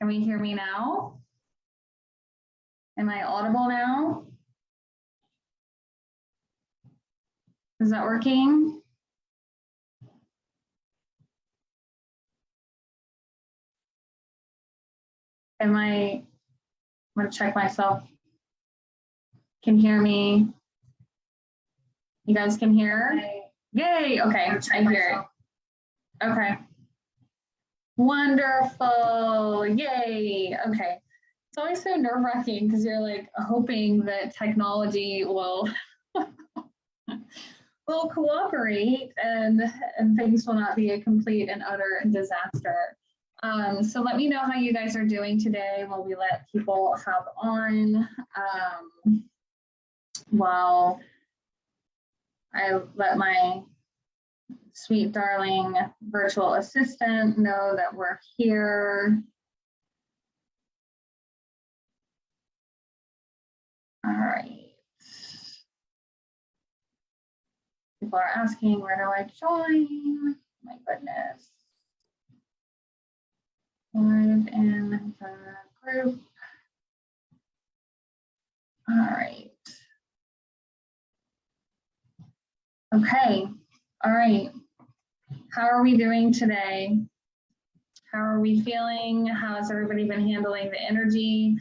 Can we hear me now? Am I audible now? Is that working? I'm gonna check myself. Can you hear me? You guys can hear? Yay, okay, I hear it. Okay. Wonderful, yay, okay. It's always so nerve-wracking because you're like hoping that technology will will cooperate and things will not be a complete and utter disaster. So let me know how you guys are doing today while we let people hop on, while I let my sweet darling virtual assistant know that we're here. All right. People are asking, where do I join? My goodness. Live in the group. All right. Okay. All right. How are we doing today? How are we feeling? How has everybody been handling the energy?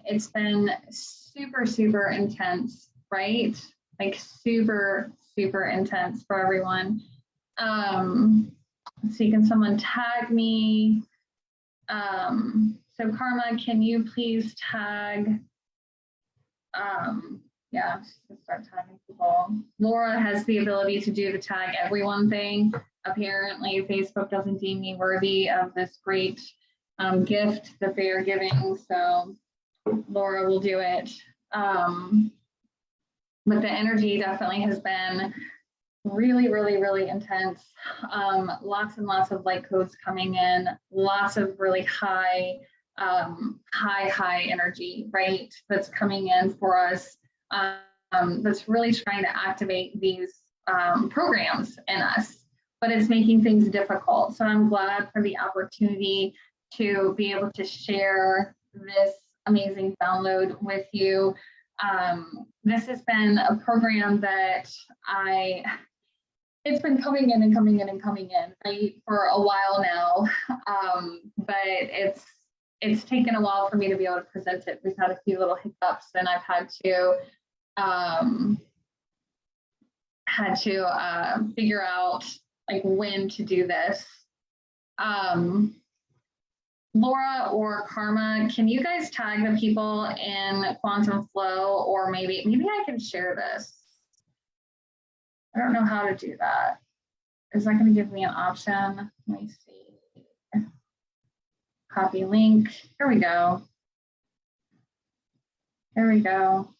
It's been super, super intense, right? Like super, super intense for everyone. Let's see, can someone tag me? So Karma, can you please tag, yeah, just start tagging people. Laura has the ability to do the tag everyone thing. Apparently Facebook doesn't deem me worthy of this great gift that they are giving, so Laura will do it. But the energy definitely has been really, really, really intense. Lots and lots of light codes coming in, lots of really high, high energy, right? That's coming in for us. That's really trying to activate these programs in us, but it's making things difficult. So I'm glad for the opportunity to be able to share this amazing download with you. This has been a program that it's been coming in and coming in and coming in, right, for a while now, but it's taken a while for me to be able to present it. We've had a few little hiccups, and I've had to figure out like when to do this. Laura or Karma, can you guys tag the people in Quantum Flow, or maybe I can share this. I don't know how to do that. Is that going to give me an option? Let me see. Copy link. Here we go. There we go.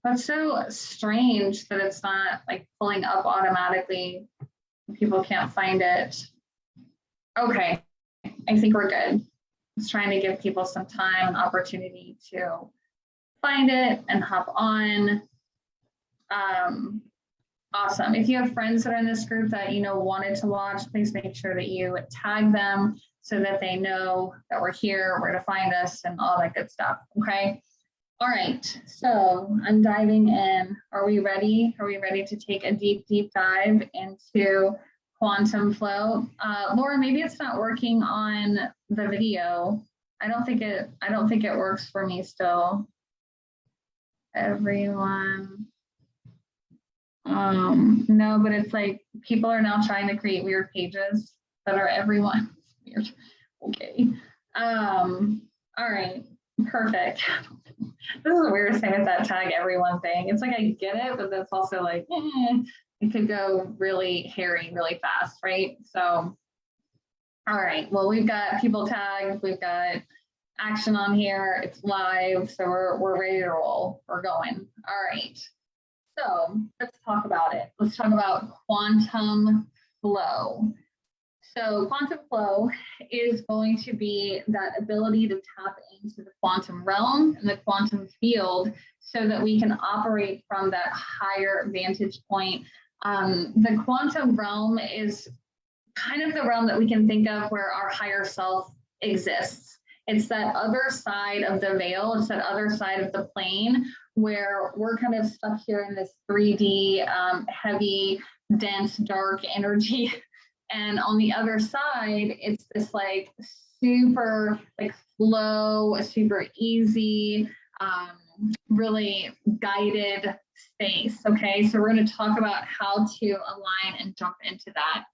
That's so strange that it's not like pulling up automatically. People can't find it. Okay, I think we're good. Just trying to give people some time and opportunity to find it and hop on. Awesome. If you have friends that are in this group that wanted to watch, please make sure that you tag them so that they know that we're here, where to find us, and all that good stuff. Okay. All right. So I'm diving in. Are we ready? Are we ready to take a deep, deep dive into Quantum Flow? Laura, maybe it's not working on the video. I don't think it works for me still. Everyone. No, but it's like people are now trying to create weird pages that are everyone. Weird. Okay. All right. Perfect. This is the weirdest thing with that tag everyone thing. It's like I get it, but that's also like it could go really hairy really fast, right? So, all right. Well, we've got people tagged. We've got action on here. It's live, so we're ready to roll. We're going. All right. So let's talk about it. Let's talk about quantum flow. So quantum flow is going to be that ability to tap into the quantum realm and the quantum field so that we can operate from that higher vantage point. The quantum realm is kind of the realm that we can think of where our higher self exists. It's that other side of the veil. It's that other side of the plane where we're kind of stuck here in this 3D, heavy, dense, dark energy. And on the other side, it's this like super like flow, super easy, really guided space. Okay, so we're going to talk about how to align and jump into that.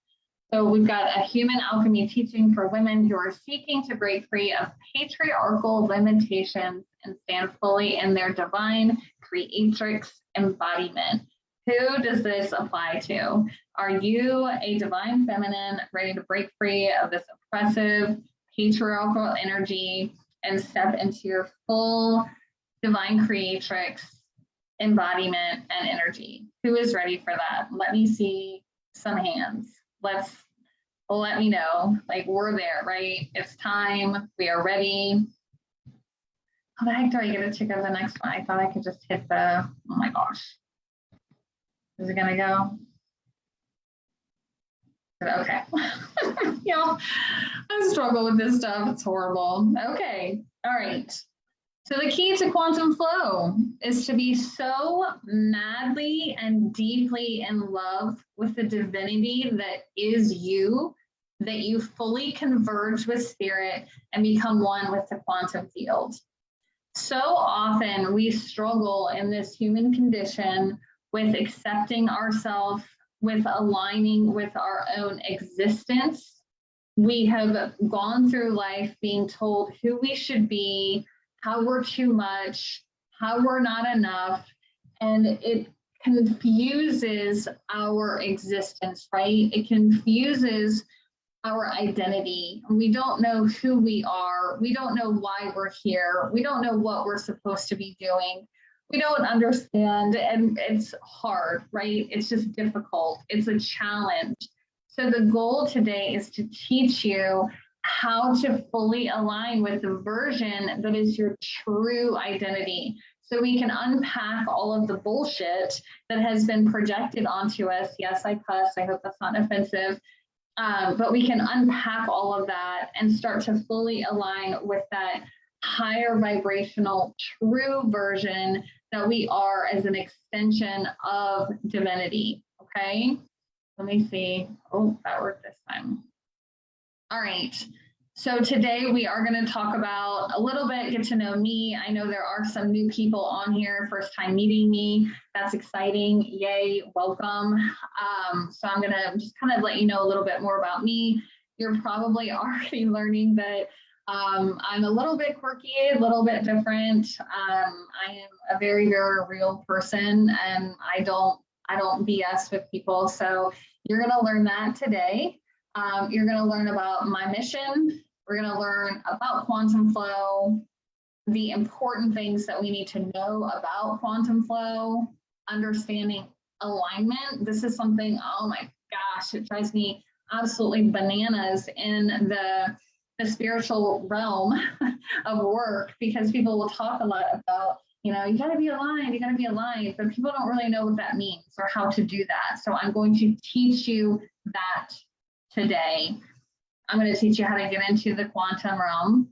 So we've got a human alchemy teaching for women who are seeking to break free of patriarchal limitations and stand fully in their divine creatrix embodiment. Who does this apply to? Are you a divine feminine ready to break free of this oppressive patriarchal energy and step into your full divine creatrix embodiment and energy? Who is ready for that? Let me see some hands. Let me know. Like, we're there, right? It's time. We are ready. How the heck do I get to go to the next one? I thought I could just hit the, oh my gosh. Is it gonna go? Okay. Y'all, I struggle with this stuff. It's horrible. Okay. All right. So the key to quantum flow is to be so madly and deeply in love with the divinity that is you, that you fully converge with spirit and become one with the quantum field. So often we struggle in this human condition with accepting ourselves, with aligning with our own existence. We have gone through life being told who we should be, how we're too much, how we're not enough, and it confuses our existence, right? It confuses our identity. We don't know who we are. We don't know why we're here. We don't know what we're supposed to be doing. We don't understand, and it's hard, right? It's just difficult. It's a challenge. So the goal today is to teach you how to fully align with the version that is your true identity. So we can unpack all of the bullshit that has been projected onto us. Yes, I cuss. I hope that's not offensive. But we can unpack all of that and start to fully align with that higher vibrational true version that we are as an extension of divinity. Okay. Let me see. Oh, that worked this time. All right. So today we are going to talk about a little bit, get to know me. I know there are some new people on here, first time meeting me. That's exciting. Yay, welcome. So I'm going to just kind of let you know a little bit more about me. You're probably already learning that I'm a little bit quirky, a little bit different. I am a very, very real person, and I don't BS with people. So you're going to learn that today. You're going to learn about my mission. We're going to learn about quantum flow, the important things that we need to know about quantum flow, understanding alignment. This is something, oh my gosh, it drives me absolutely bananas in the spiritual realm of work, because people will talk a lot about, you got to be aligned, but people don't really know what that means or how to do that. So I'm going to teach you that today. I'm going to teach you how to get into the quantum realm.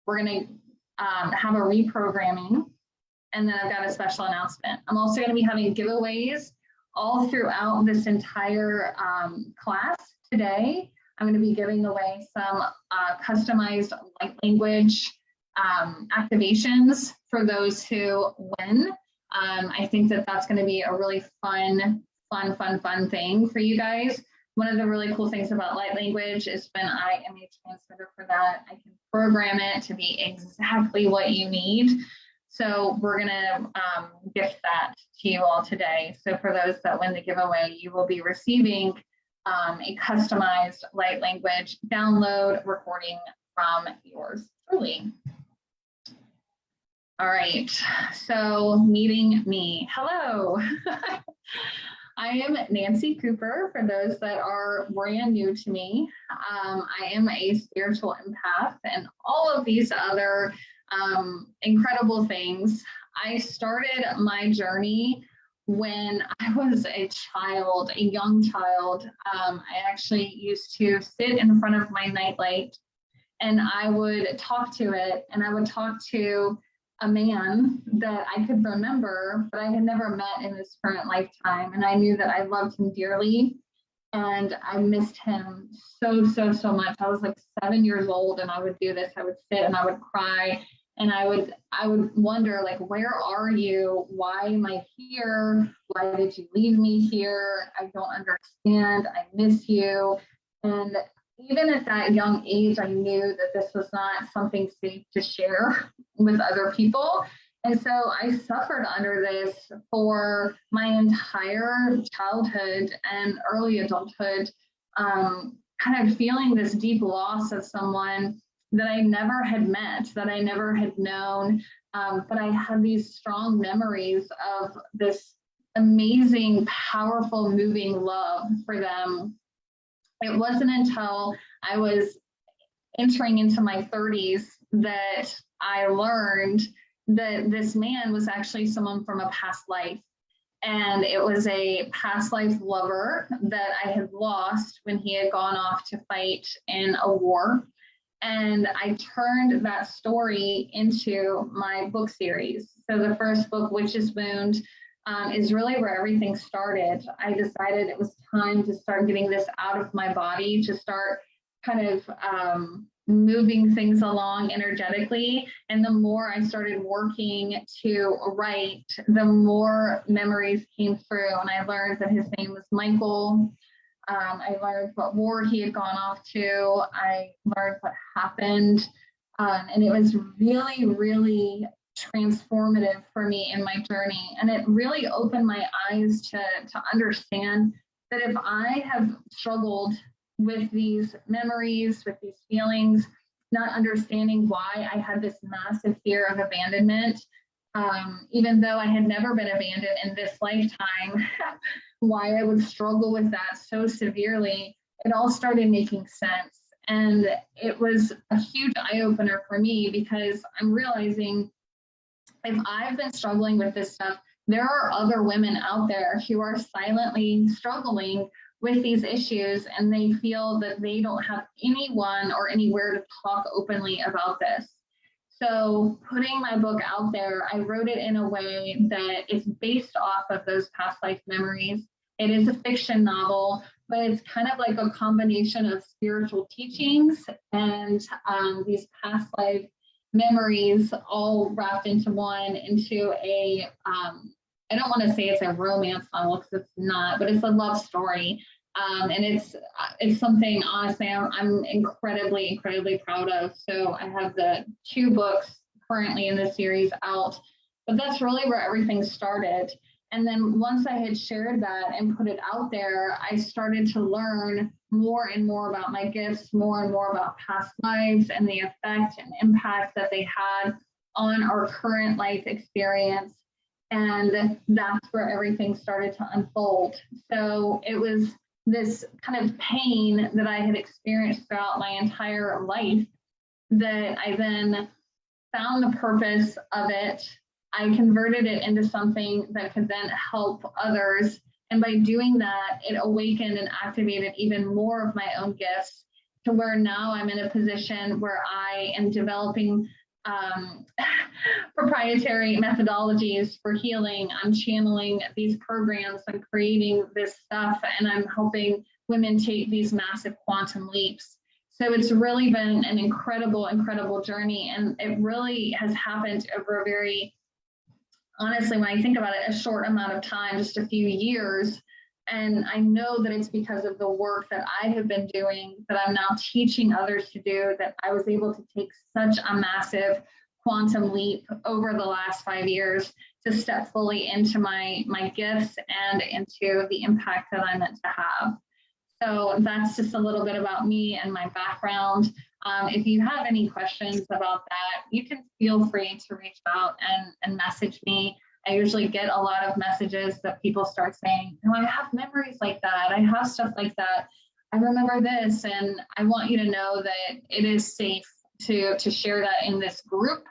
We're going to have a reprogramming, and then I've got a special announcement. I'm also going to be having giveaways all throughout this entire class today. I'm going to be giving away some customized light language activations for those who win. I think that that's going to be a really fun thing for you guys. One of the really cool things about light language is when I am a transmitter for that, I can program it to be exactly what you need. So we're going to gift that to you all today. So for those that win the giveaway, you will be receiving a customized light language download recording from yours truly. All right, so meeting me. Hello. I am Nancy Cooper, for those that are brand new to me. I am a spiritual empath and all of these other incredible things. I started my journey when I was a child, a young child. I actually used to sit in front of my nightlight and I would talk to it, and I would talk to a man that I could remember, but I had never met in this current lifetime. And I knew that I loved him dearly, and I missed him so, so, so much. I was like 7 years old, and I would do this. I would sit and I would cry, and I would wonder, like, where are you? Why am I here? Why did you leave me here? I don't understand. I miss you. And even at that young age, I knew that this was not something safe to share with other people. And so I suffered under this for my entire childhood and early adulthood, kind of feeling this deep loss of someone that I never had met, that I never had known. But I had these strong memories of this amazing, powerful, moving love for them. It wasn't until I was entering into my 30s that I learned that this man was actually someone from a past life. And it was a past life lover that I had lost when he had gone off to fight in a war. And I turned that story into my book series. So the first book, Witch's Wound, is really where everything started. I decided it was time to start getting this out of my body, to start kind of moving things along energetically. And the more I started working to write, the more memories came through. And I learned that his name was Michael. I learned what war he had gone off to. I learned what happened. And it was really, really transformative for me in my journey. And it really opened my eyes to understand that if I have struggled with these memories, with these feelings, not understanding why I had this massive fear of abandonment, even though I had never been abandoned in this lifetime, why I would struggle with that so severely, it all started making sense. And it was a huge eye-opener for me, because I'm realizing if I've been struggling with this stuff, there are other women out there who are silently struggling with these issues, and they feel that they don't have anyone or anywhere to talk openly about this. So putting my book out there, I wrote it in a way that is based off of those past life memories. It is a fiction novel, but it's kind of like a combination of spiritual teachings and these past life memories all wrapped into one, into a, I don't want to say it's a romance novel because it's not, but it's a love story. And it's something, honestly, I'm incredibly, incredibly proud of. So I have the 2 books currently in the series out, but that's really where everything started. And then once I had shared that and put it out there, I started to learn more and more about my gifts, more and more about past lives and the effect and impact that they had on our current life experience. And that's where everything started to unfold. So it was this kind of pain that I had experienced throughout my entire life that I then found the purpose of it. I converted it into something that could then help others. And by doing that, it awakened and activated even more of my own gifts, to where now I'm in a position where I am developing proprietary methodologies for healing. I'm channeling these programs, I'm creating this stuff, and I'm helping women take these massive quantum leaps. So it's really been an incredible, incredible journey. And it really has happened over a very, honestly, when I think about it, a short amount of time, just a few years. And I know that it's because of the work that I have been doing, that I'm now teaching others to do, that I was able to take such a massive quantum leap over the last 5 years to step fully into my gifts and into the impact that I'm meant to have. So that's just a little bit about me and my background. If you have any questions about that, you can feel free to reach out and message me. I usually get a lot of messages that people start saying, oh, I have memories like that. I have stuff like that. I remember this. And I want you to know that it is safe to share that in this group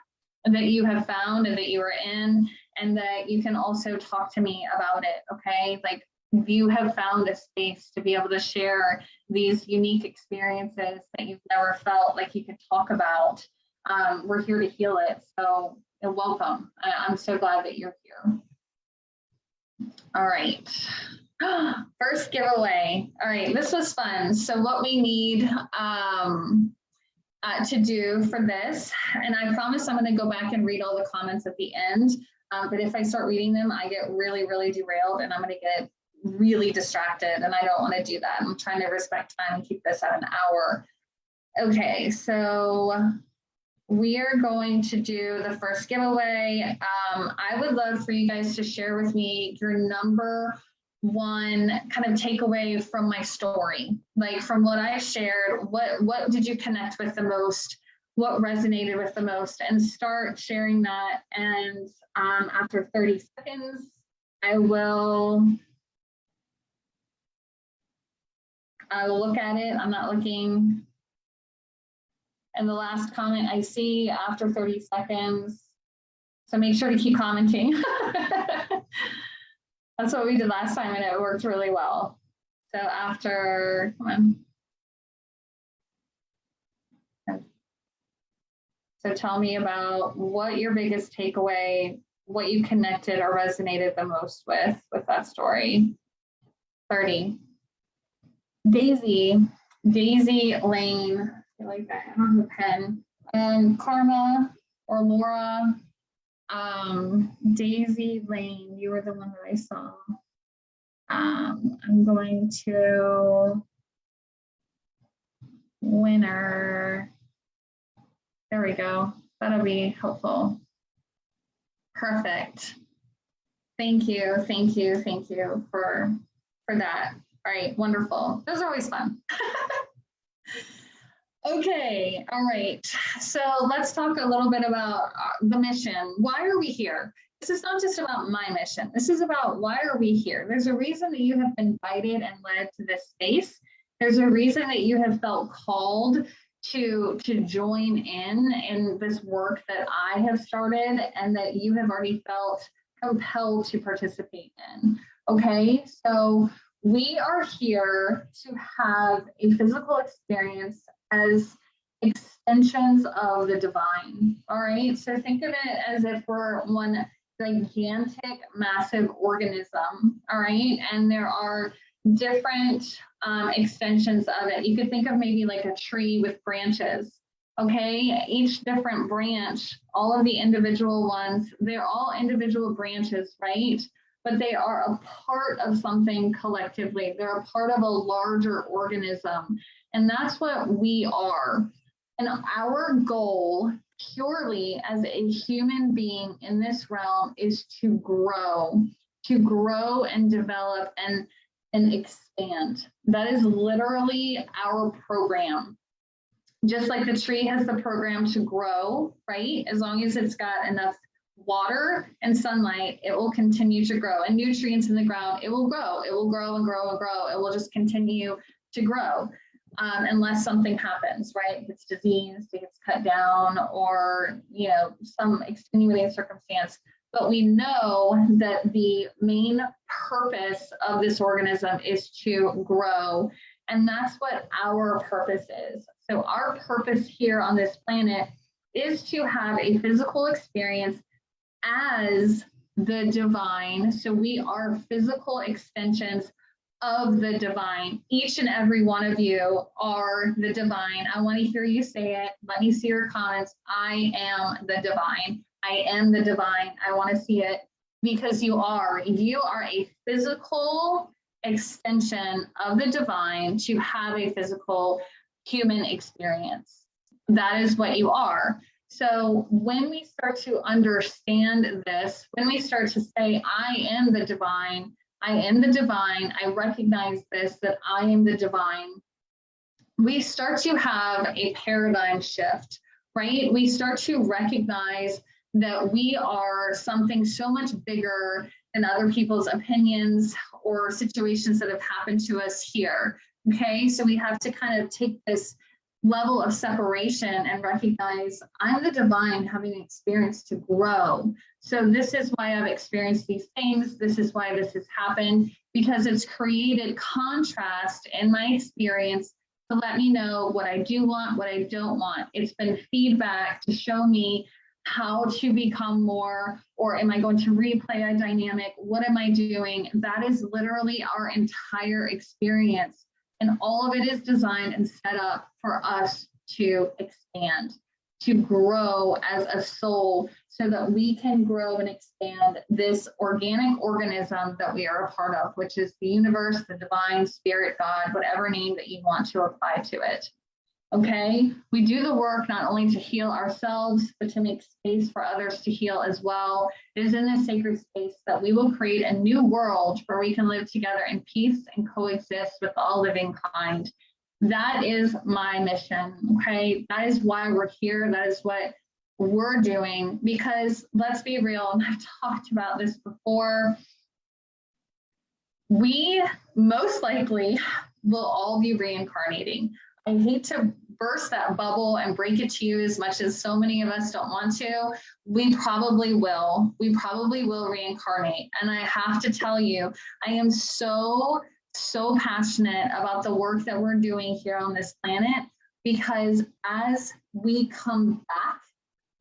that you have found and that you are in, and that you can also talk to me about it. Okay. Like, you have found a space to be able to share these unique experiences that you've never felt like you could talk about. We're here to heal it. So welcome. I'm so glad that you're here. All right. First giveaway. All right, this was fun. So what we need to do for this, and I promise I'm going to go back and read all the comments at the end, but if I start reading them, I get really, really derailed and I'm going to get really distracted, and I don't want to do that. I'm trying to respect time and keep this at an hour. Okay, so we are going to do the first giveaway. I would love for you guys to share with me your number one kind of takeaway from my story, like from what I shared. What did you connect with the most? What resonated with the most? And start sharing that. And after 30 seconds, I will look at it. I'm not looking. And the last comment I see after 30 seconds. So make sure to keep commenting. That's what we did last time and it worked really well. So after, come on. So tell me about what your biggest takeaway, what you connected or resonated the most with that story. 30. Daisy Lane. I feel like I don't have a pen. And Karma or Laura, Daisy Lane, you were the one that I saw. I'm going to winner. There we go. That'll be helpful. Perfect. Thank you for that. All right, wonderful. Those are always fun. Okay, all right. So let's talk a little bit about the mission. Why are we here? This is not just about my mission. This is about why are we here? There's a reason that you have been invited and led to this space. There's a reason that you have felt called to join in this work that I have started and that you have already felt compelled to participate in. Okay, so we are here to have a physical experience as extensions of the divine. All right, so think of it as if we're one gigantic, massive organism. All right, and there are different extensions of it. You could think of maybe like a tree with branches. Okay, each different branch, all of the individual ones, they're all individual branches, right? But they are a part of something collectively. They're a part of a larger organism. And that's what we are. And our goal, purely as a human being in this realm, is to grow and develop and expand. That is literally our program. Just like the tree has the program to grow, right? As long as it's got enough water and sunlight, it will continue to grow. And nutrients in the ground, it will grow. It will grow and grow and grow. It will just continue to grow unless something happens, right? If it's diseased, it gets cut down, or some extenuating circumstance. But we know that the main purpose of this organism is to grow. And that's what our purpose is. So our purpose here on this planet is to have a physical experience as the divine. So we are physical extensions of the divine. Each and every one of you are the divine. I want to hear you say it. Let me see your comments. I am the divine. I am the divine. I want to see it, because you are. You are a physical extension of the divine to have a physical human experience. That is what you are. So when we start to understand this, when we start to say, I am the divine, I am the divine, I recognize this, that I am the divine, we start to have a paradigm shift, right? We start to recognize that we are something so much bigger than other people's opinions or situations that have happened to us here. Okay, so we have to kind of take this level of separation and recognize I'm the divine having experienced to grow. So this is why I've experienced these things. This is why this has happened, because it's created contrast in my experience to let me know what I do want, what I don't want. It's been feedback to show me how to become more, or am I going to replay a dynamic? What am I doing? That is literally our entire experience. And all of it is designed and set up for us to expand, to grow as a soul, so that we can grow and expand this organic organism that we are a part of, which is the universe, the divine, spirit, God, whatever name that you want to apply to it. Okay, we do the work not only to heal ourselves, but to make space for others to heal as well. It is in this sacred space that we will create a new world where we can live together in peace and coexist with all living kind. That is my mission. Okay, that is why we're here. That is what we're doing, because let's be real, and I've talked about this before, we most likely will all be reincarnating. I hate to burst that bubble and break it to you as much as so many of us don't want to. We probably will. We probably will reincarnate. And I have to tell you, I am so passionate about the work that we're doing here on this planet, because as we come back,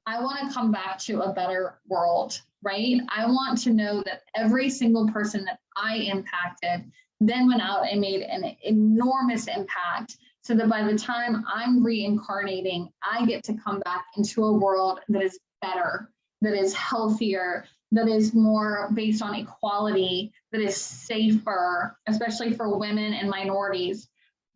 I want to come back to a better world, right? I want to know that every single person that I impacted then went out and made an enormous impact, so that by the time I'm reincarnating, I get to come back into a world that is better, that is healthier, that is more based on equality, that is safer, especially for women and minorities.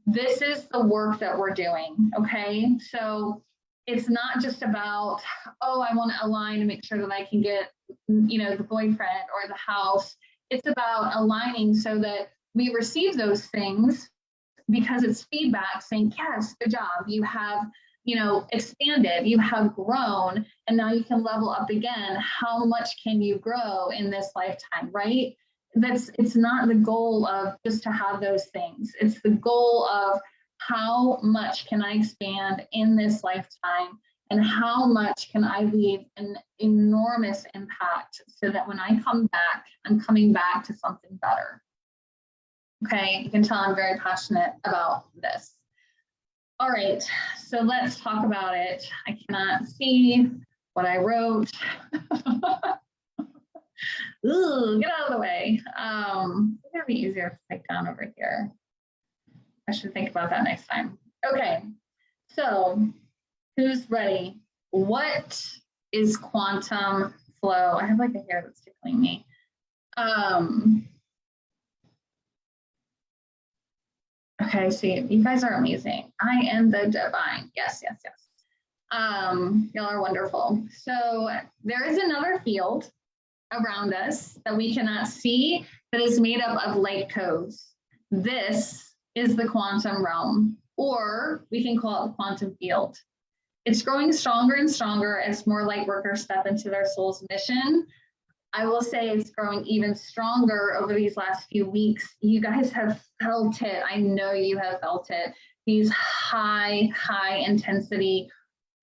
This is the work that we're doing, okay? So it's not just about, oh, I want to align and make sure that I can get, the boyfriend or the house. It's about aligning so that we receive those things, because it's feedback saying, yes, good job. You have, expanded, you have grown, and now you can level up again. How much can you grow in this lifetime, right? It's not the goal of just to have those things. It's the goal of how much can I expand in this lifetime, and how much can I leave an enormous impact, so that when I come back, I'm coming back to something better. Okay, you can tell I'm very passionate about this. All right, so let's talk about it. I cannot see what I wrote. Ooh, get out of the way. It's gonna be easier to take down over here. I should think about that next time. Okay, so who's ready? What is quantum flow? I have like a hair that's tickling me. Okay, so you guys are amazing. I am the divine. Yes. Y'all are wonderful. So there is another field around us that we cannot see that is made up of light codes. This is the quantum realm, or we can call it the quantum field. It's growing stronger and stronger as more light workers step into their soul's mission. I will say it's growing even stronger over these last few weeks. You guys have felt it. I know you have felt it. These high intensity,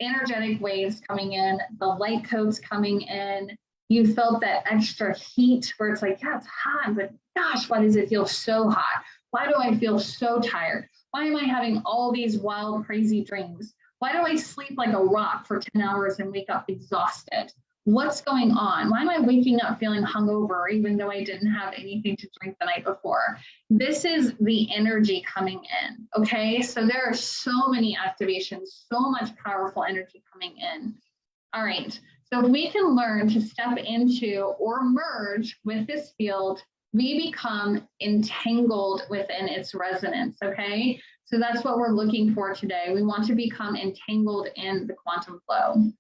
energetic waves coming in, the light codes coming in. You felt that extra heat where it's like, yeah, it's hot, but gosh, why does it feel so hot? Why do I feel so tired? Why am I having all these wild, crazy dreams? Why do I sleep like a rock for 10 hours and wake up exhausted? What's going on? Why am I waking up feeling hungover even though I didn't have anything to drink the night before? This is the energy coming in, okay? So there are so many activations, so much powerful energy coming in. All right, so if we can learn to step into or merge with this field, we become entangled within its resonance, okay? So that's what we're looking for today. We want to become entangled in the quantum flow.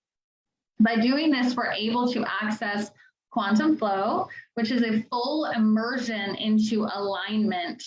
By doing this, we're able to access quantum flow, which is a full immersion into alignment.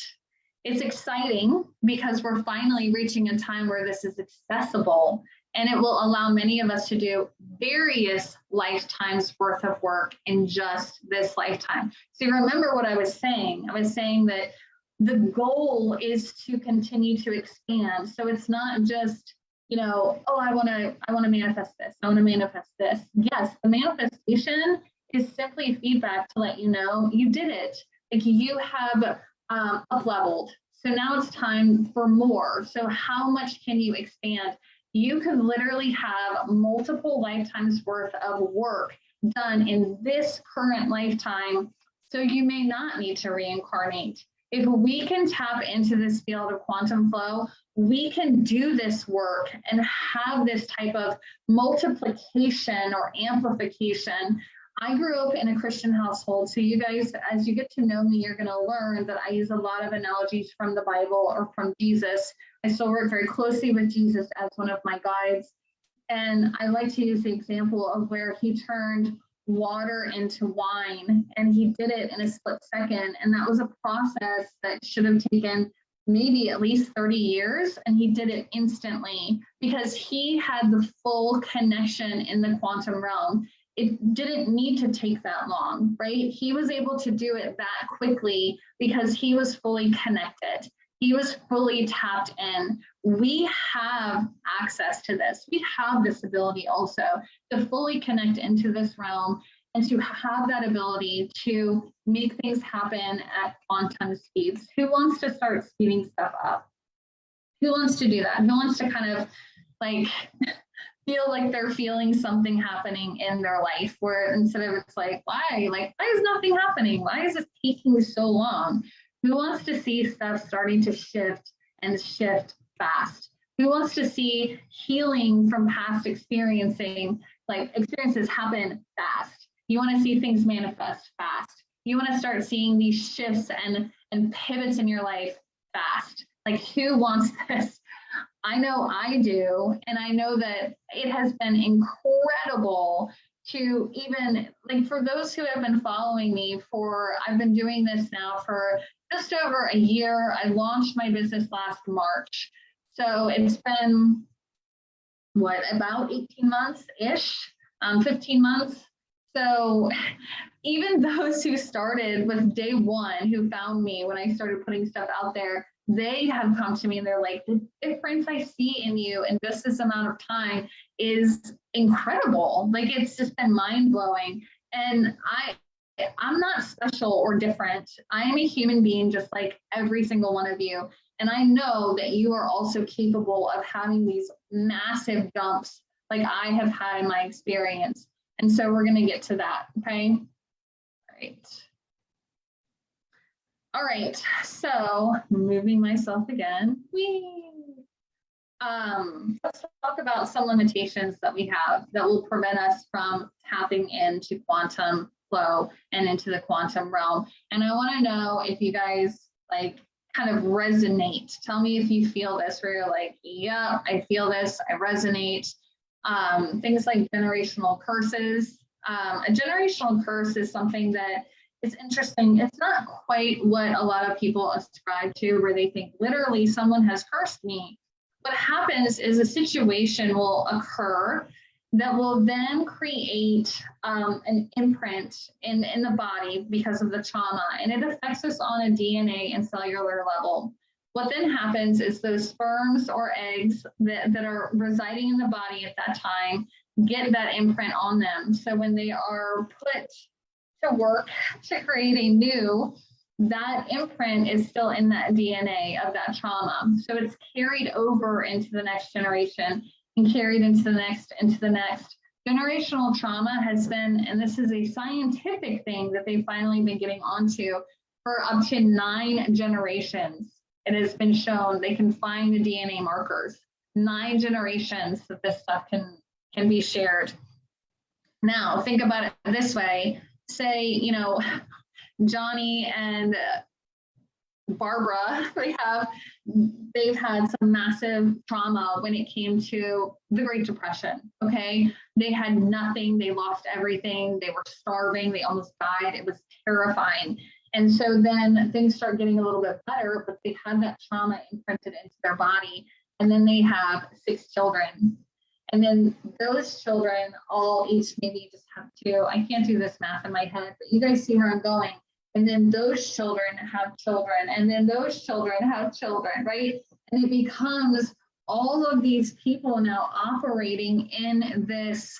It's exciting because we're finally reaching a time where this is accessible, and it will allow many of us to do various lifetimes worth of work in just this lifetime. So you remember what I was saying? I was saying that the goal is to continue to expand. So it's not just, oh, I want to manifest this. I want to manifest this. Yes, the manifestation is simply feedback to let you know you did it. Like you have up-leveled. So now it's time for more. So how much can you expand? You could literally have multiple lifetimes worth of work done in this current lifetime. So you may not need to reincarnate. If we can tap into this field of quantum flow, we can do this work and have this type of multiplication or amplification. I grew up in a Christian household. So you guys, as you get to know me, you're going to learn that I use a lot of analogies from the Bible or from Jesus. I still work very closely with Jesus as one of my guides. And I like to use the example of where he turned water into wine, and he did it in a split second. And that was a process that should have taken maybe at least 30 years. And he did it instantly because he had the full connection in the quantum realm. It didn't need to take that long, right? He was able to do it that quickly because he was fully connected. He was fully tapped in. We have access to this. We have this ability also to fully connect into this realm and to have that ability to make things happen at quantum speeds. Who wants to start speeding stuff up? Who wants to do that? Who wants to kind of like feel like they're feeling something happening in their life where instead of it's like, why? Like, why is nothing happening? Why is this taking so long? Who wants to see stuff starting to shift and shift fast? Who wants to see healing from past experiences happen fast? You want to see things manifest fast. You want to start seeing these shifts and pivots in your life fast. Like, who wants this? I know I do. And I know that it has been incredible to even, like, for those who have been following me I've been doing this now for just over a year. I launched my business last March. So it's been, about 18 months-ish, 15 months. So even those who started with day one, who found me when I started putting stuff out there, they have come to me and they're like, the difference I see in you in just this amount of time is incredible. Like, it's just been mind blowing. And I'm not special or different. I am a human being just like every single one of you. And I know that you are also capable of having these massive jumps like I have had in my experience. And so we're going to get to that. Okay. All right. All right. So moving myself again. Let's talk about some limitations that we have that will prevent us from tapping into quantum flow and into the quantum realm. And I want to know if you guys kind of resonate. Tell me if you feel this, where you're like, yeah, I feel this, I resonate. Things like generational curses. A generational curse is something that is interesting. It's not quite what a lot of people ascribe to, where they think literally someone has cursed me. What happens is a situation will occur that will then create an imprint in the body because of the trauma, and it affects us on a DNA and cellular level. What then happens is those sperms or eggs that are residing in the body at that time get that imprint on them. So when they are put to work to create a new, that imprint is still in that DNA of that trauma. So it's carried over into the next generation and carried into the next, Generational trauma has been, and this is a scientific thing that they've finally been getting onto, for up to 9 generations. It has been shown they can find the DNA markers. 9 generations that this stuff can be shared. Now, think about it this way. Say, Johnny and Barbara, they've had some massive trauma when it came to the Great Depression, okay? They had nothing, they lost everything, they were starving, they almost died, it was terrifying. And so then things start getting a little bit better, but they had that trauma imprinted into their body. And then they have 6 children. And then those children all each maybe just have 2. I can't do this math in my head, but you guys see where I'm going. And then those children have children, and then those children have children, right? And it becomes all of these people now operating in this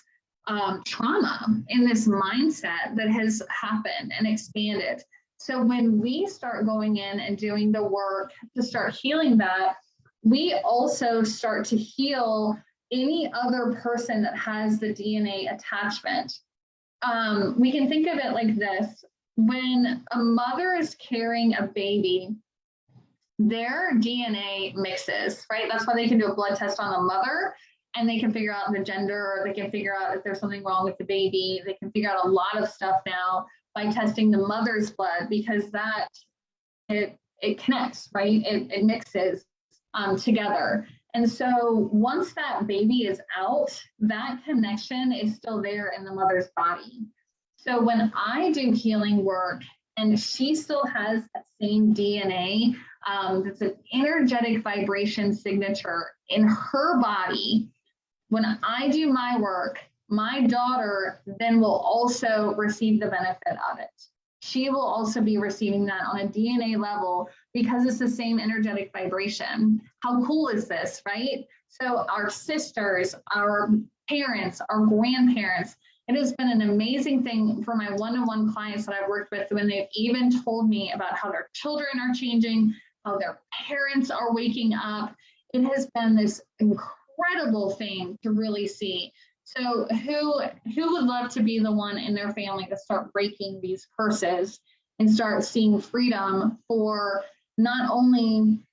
trauma, in this mindset that has happened and expanded. So when we start going in and doing the work to start healing that, we also start to heal any other person that has the DNA attachment. We can think of it like this. When a mother is carrying a baby, their DNA mixes, right? That's why they can do a blood test on the mother and they can figure out the gender, or they can figure out if there's something wrong with the baby. They can figure out a lot of stuff now by testing the mother's blood, because that it connects, right? It mixes together. And so once that baby is out, that connection is still there in the mother's body. So when I do healing work and she still has that same DNA, that's an energetic vibration signature in her body, when I do my work, my daughter then will also receive the benefit of it. She will also be receiving that on a DNA level because it's the same energetic vibration. How cool is this, right? So our sisters, our parents, our grandparents, it has been an amazing thing for my one-on-one clients that I've worked with when they've even told me about how their children are changing, how their parents are waking up. It has been this incredible thing to really see. So who would love to be the one in their family to start breaking these curses and start seeing freedom for not only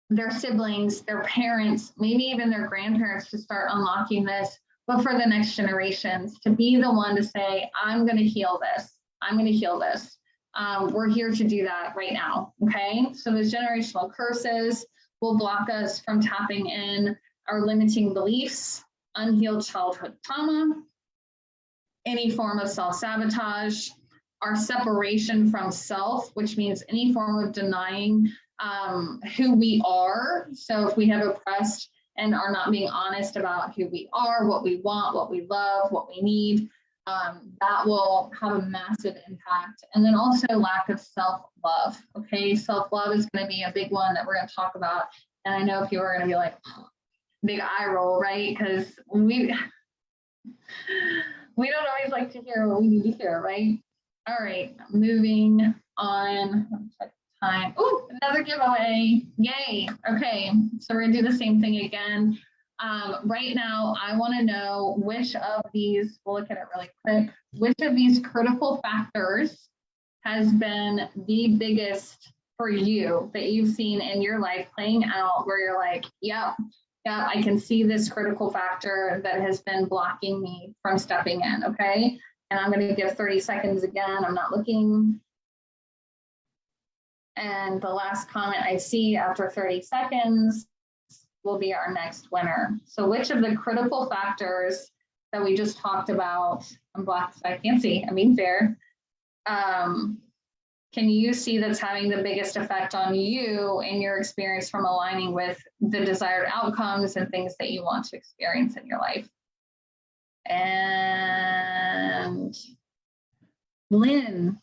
their siblings, their parents, maybe even their grandparents, to start unlocking this, but for the next generations, to be the one to say, I'm going to heal this. I'm going to heal this. We're here to do that right now. Okay. So those generational curses will block us from tapping in our limiting beliefs, unhealed childhood trauma, any form of self-sabotage, our separation from self, which means any form of denying who we are. So if we have oppressed and are not being honest about who we are, what we want, what we love, what we need, that will have a massive impact. And then also lack of self-love. Okay, self-love is going to be a big one that we're going to talk about. And I know people are going to be like, oh, big eye roll, right? Because we don't always like to hear what we need to hear, right? All right, moving on. Check time. Oh, another giveaway. Yay. Okay, so we're gonna do the same thing again. Right now, I want to know which of these, we'll look at it really quick, which of these critical factors has been the biggest for you that you've seen in your life playing out, where you're like, yep, I can see this critical factor that has been blocking me from stepping in, okay? And I'm going to give 30 seconds again. I'm not looking. And the last comment I see after 30 seconds will be our next winner. So which of the critical factors that we just talked about, I'm blocked, so I can't see, I'm being fair, can you see that's having the biggest effect on you in your experience from aligning with the desired outcomes and things that you want to experience in your life? And Lynn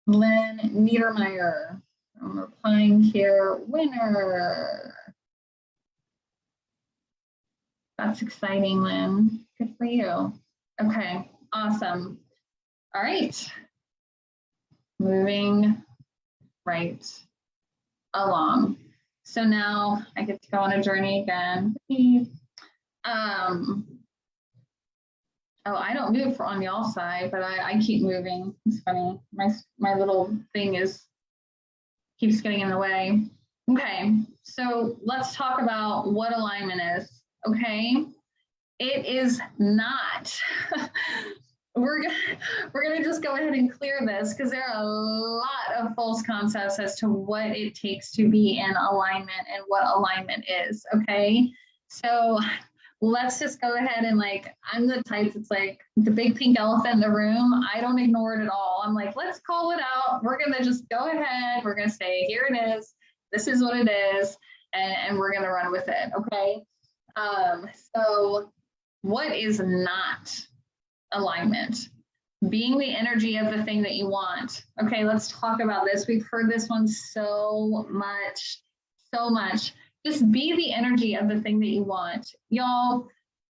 Niedermeyer, I'm replying here, winner. That's exciting, Lynn. Good for you. Okay, awesome. All right. Moving right along. So now I get to go on a journey again. Oh, I don't move on y'all's side, but I keep moving. It's funny. My little thing keeps getting in the way. Okay, so let's talk about what alignment is. Okay, it is not. We're gonna just go ahead and clear this because there are a lot of false concepts as to what it takes to be in alignment and what alignment is. Okay, so let's just go ahead and I'm the type that's like the big pink elephant in the room. I don't ignore it at all. I'm like, let's call it out. We're gonna just go ahead. We're gonna say, here it is. This is what it is, and we're gonna run with it. Okay. So what is not alignment? Being the energy of the thing that you want. Okay, let's talk about this. We've heard this one so much. Just be the energy of the thing that you want. Y'all,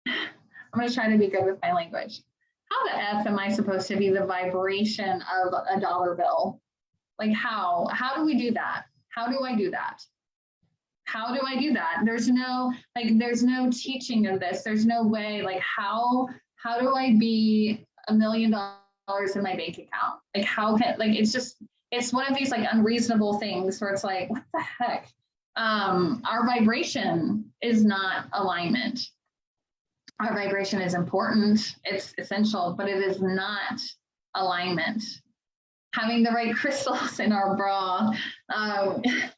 I'm going to try to be good with my language. how the F am I supposed to be the vibration of a dollar bill? Like how do we do that? How do I do that? How do I do that? There's no teaching of this. There's no way, like, how do I be $1 million in my bank account? Like, how can, like, it's one of these like unreasonable things where it's like, what the heck? Our vibration is not alignment. Our vibration is important, it's essential, but it is not alignment. Having the right crystals in our bra.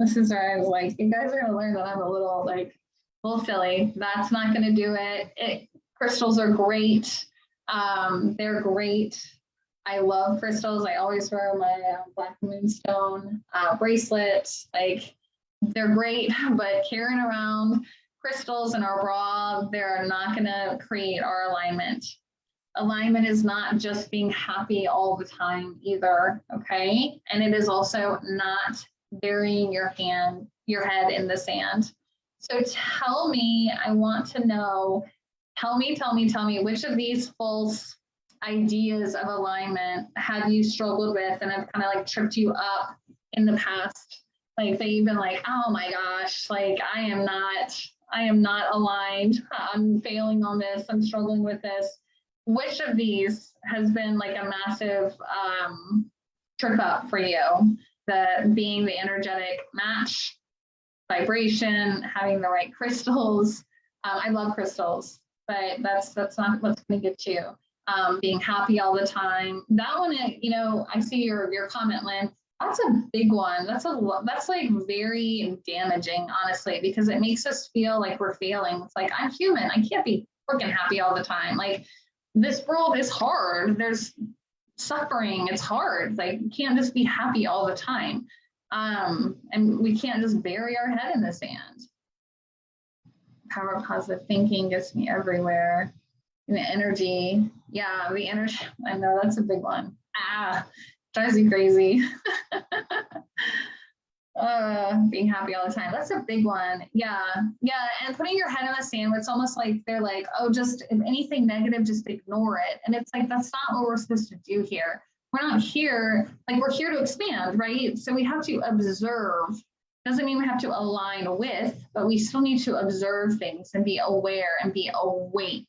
This is where I was like, you guys are gonna learn that I'm a little silly. That's not gonna do it. Crystals are great. They're great. I love crystals. I always wear my black moonstone bracelet. Like, they're great, but carrying around crystals in our bra, they're not gonna create our alignment. Alignment is not just being happy all the time either, okay? And it is also not burying your head in the sand. So tell me, I want to know, tell me, which of these false ideas of alignment have you struggled with and have kind of like tripped you up in the past? Like that you've been like, oh my gosh, like I am not aligned. I'm failing on this. I'm struggling with this. Which of these has been like a massive trip up for you? Being the energetic match, vibration, having the right crystals. I love crystals, but that's not what's going to get you. Being happy all the time. That one, I see your comment, Lynn. That's a big one. That's like very damaging, honestly, because it makes us feel like we're failing. It's like, I'm human. I can't be freaking happy all the time. Like, this world is hard. There's suffering. It's hard. Like, you can't just be happy all the time. And we can't just bury our head in the sand. Power of positive thinking gets me everywhere. And the energy. Yeah, the energy. I know that's a big one. Drives you crazy. Being happy all the time. That's a big one. Yeah. And putting your head in the sand, it's almost like they're like, oh, just if anything negative, just ignore it. And it's like, that's not what we're supposed to do here. We're not here, like we're here to expand, right? So we have to observe. Doesn't mean we have to align with, but we still need to observe things and be aware and be awake.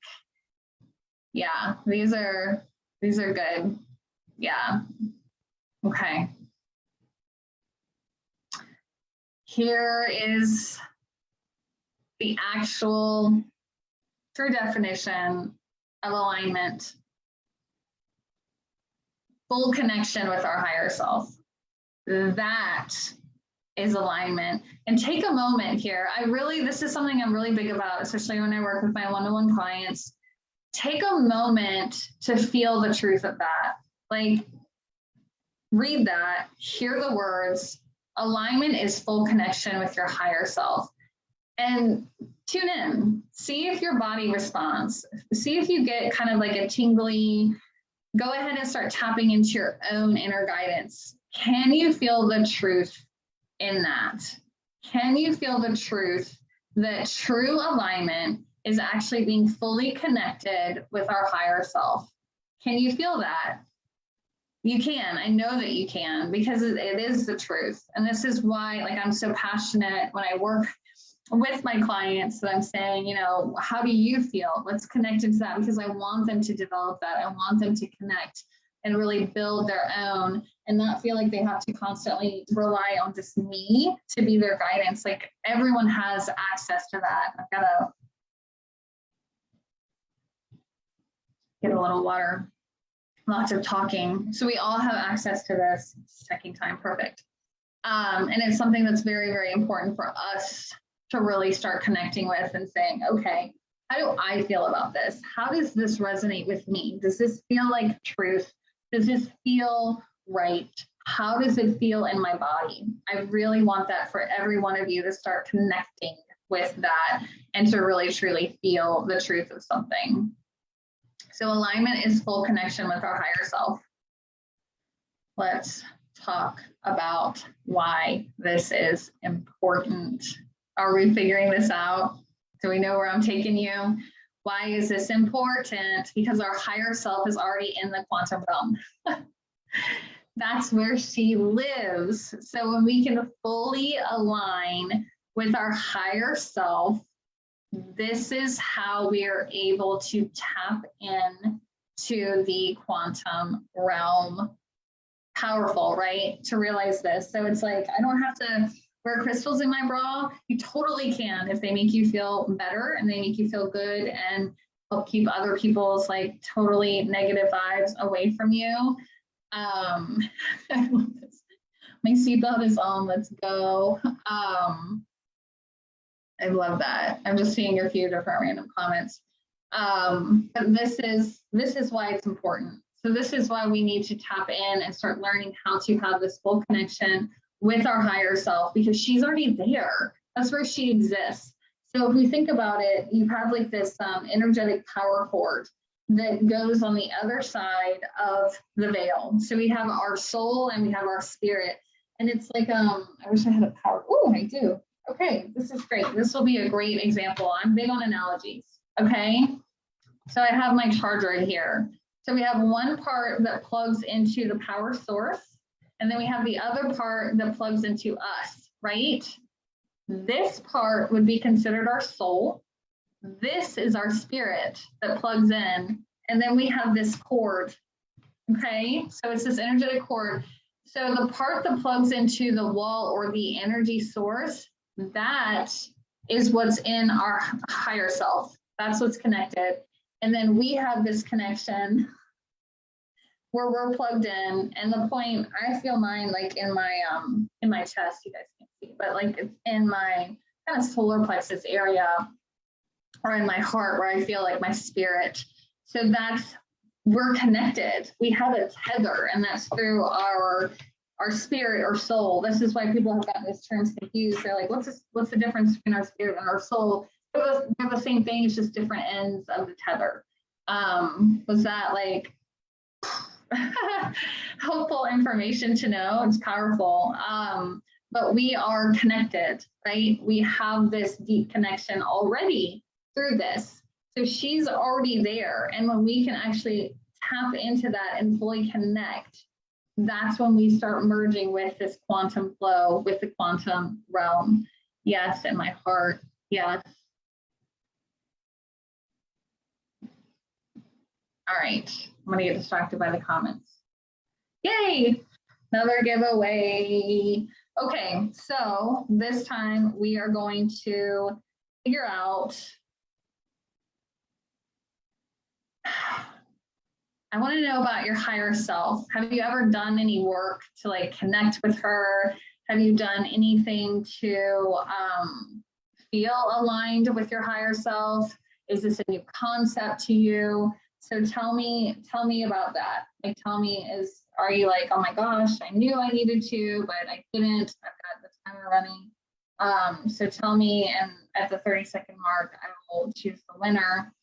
Yeah, these are good. Yeah. Okay. Here is the actual true definition of alignment. Full connection with our higher self. That is alignment. And take a moment here. This is something I'm really big about, especially when I work with my one-on-one clients. Take a moment to feel the truth of that. Like, read that, hear the words. Alignment is full connection with your higher self. And tune in, see if your body responds. See if you get kind of like a tingly, go ahead and start tapping into your own inner guidance. Can you feel the truth in that? Can you feel the truth that true alignment is actually being fully connected with our higher self? Can you feel that? You can. I know that you can, because it is the truth. And this is why, like, I'm so passionate when I work with my clients that I'm saying, how do you feel? Let's connect into that, because I want them to develop that. I want them to connect and really build their own and not feel like they have to constantly rely on just me to be their guidance. Like, everyone has access to that. I've got to get a little water. Lots of talking. So we all have access to this. It's checking time. Perfect. And it's something that's very, very important for us to really start connecting with and saying, okay, how do I feel about this? How does this resonate with me? Does this feel like truth? Does this feel right? How does it feel in my body? I really want that for every one of you to start connecting with that and to really, truly feel the truth of something. So alignment is full connection with our higher self. Let's talk about why this is important. Are we figuring this out? Do we know where I'm taking you? Why is this important? Because our higher self is already in the quantum realm. That's where she lives. So when we can fully align with our higher self, this is how we are able to tap in to the quantum realm. Powerful, right? To realize this. So it's like, I don't have to wear crystals in my bra. You totally can if they make you feel better and they make you feel good and help keep other people's like totally negative vibes away from you. I love this. My seatbelt is on. Let's go. I love that. I'm just seeing a few different random comments. But this is why it's important. So this is why we need to tap in and start learning how to have this full connection with our higher self, because she's already there. That's where she exists. So if we think about it, you have like this energetic power cord that goes on the other side of the veil. So we have our soul and we have our spirit. And it's like, I wish I had a power. Oh, I do. Okay, this is great. This will be a great example. I'm big on analogies. Okay, so I have my charger right here. So we have one part that plugs into the power source, and then we have the other part that plugs into us, right? This part would be considered our soul. This is our spirit that plugs in, and then we have this cord, okay? So it's this energetic cord. So the part that plugs into the wall or the energy source, that is what's in our higher self. That's what's connected. And then we have this connection where we're plugged in. And the point, I feel mine like in my chest, you guys can't see, but like it's in my kind of solar plexus area or in my heart where I feel like my spirit. So we're connected. We have a tether, and that's through our spirit or soul. This is why people have gotten these terms confused. They're like, what's the difference between our spirit and our soul? They're the same thing, it's just different ends of the tether. Was that like helpful information to know? It's powerful. But we are connected, right? We have this deep connection already through this. So she's already there. And when we can actually tap into that and fully connect, that's when we start merging with this quantum flow, with the quantum realm. Yes, in my heart. Yes. All right. I'm going to get distracted by the comments. Yay! Another giveaway. Okay, so this time we are going to figure out. I want to know about your higher self. Have you ever done any work to like connect with her? Have you done anything to feel aligned with your higher self? Is this a new concept to you? So tell me about that. Like, tell me, are you like, oh my gosh, I knew I needed to, but I didn't. I've got the timer running. So tell me, and at the 30-second mark, I will choose the winner.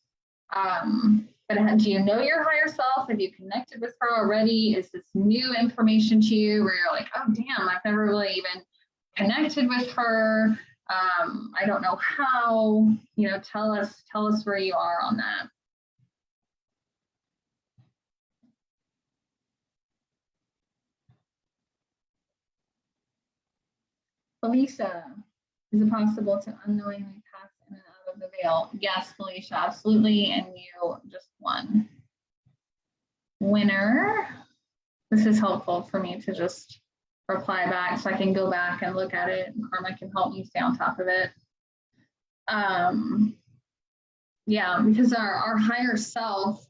But do you know your higher self? Have you connected with her already? Is this new information to you where you're like, oh damn, I've never really even connected with her. I don't know how. Tell us where you are on that. Felicia, is it possible to unknowingly pass in and out of the veil? Yes, Felicia, absolutely. And you just won. Winner. This is helpful for me to just reply back so I can go back and look at it, and Karma can help me stay on top of it. Yeah, because our higher self,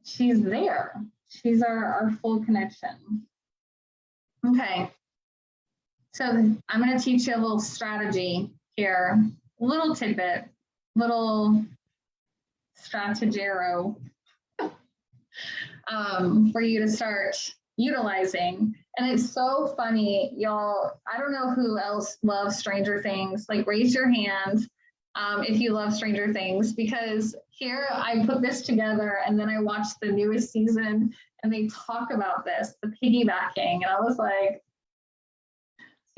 she's there. She's our full connection. Okay. So I'm going to teach you a little strategy here, a little tidbit, little strategero for you to start utilizing. And it's so funny, y'all. I don't know who else loves Stranger Things. Like, raise your hand if you love Stranger Things, because here I put this together and then I watched the newest season and they talk about this, the piggybacking. And I was like,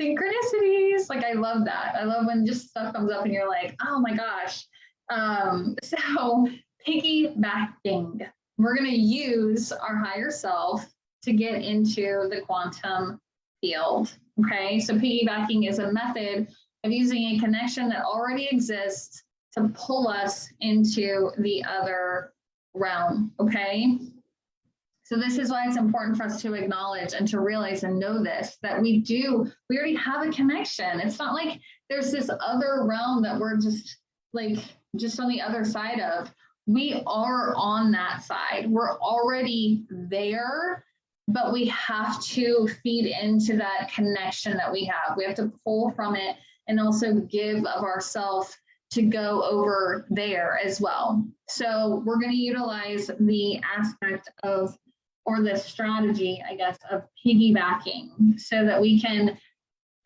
synchronicities. Like, I love that. I love when just stuff comes up and you're like, oh my gosh. So piggybacking, we're going to use our higher self to get into the quantum field. Okay, so piggybacking is a method of using a connection that already exists to pull us into the other realm. Okay, so this is why it's important for us to acknowledge and to realize and know this, that we already have a connection. It's not like there's this other realm that we're just on the other side of. We are on that side. We're already there, but we have to feed into that connection that we have. We have to pull from it and also give of ourselves to go over there as well. So we're going to utilize the aspect of, or the strategy, I guess, of piggybacking so that we can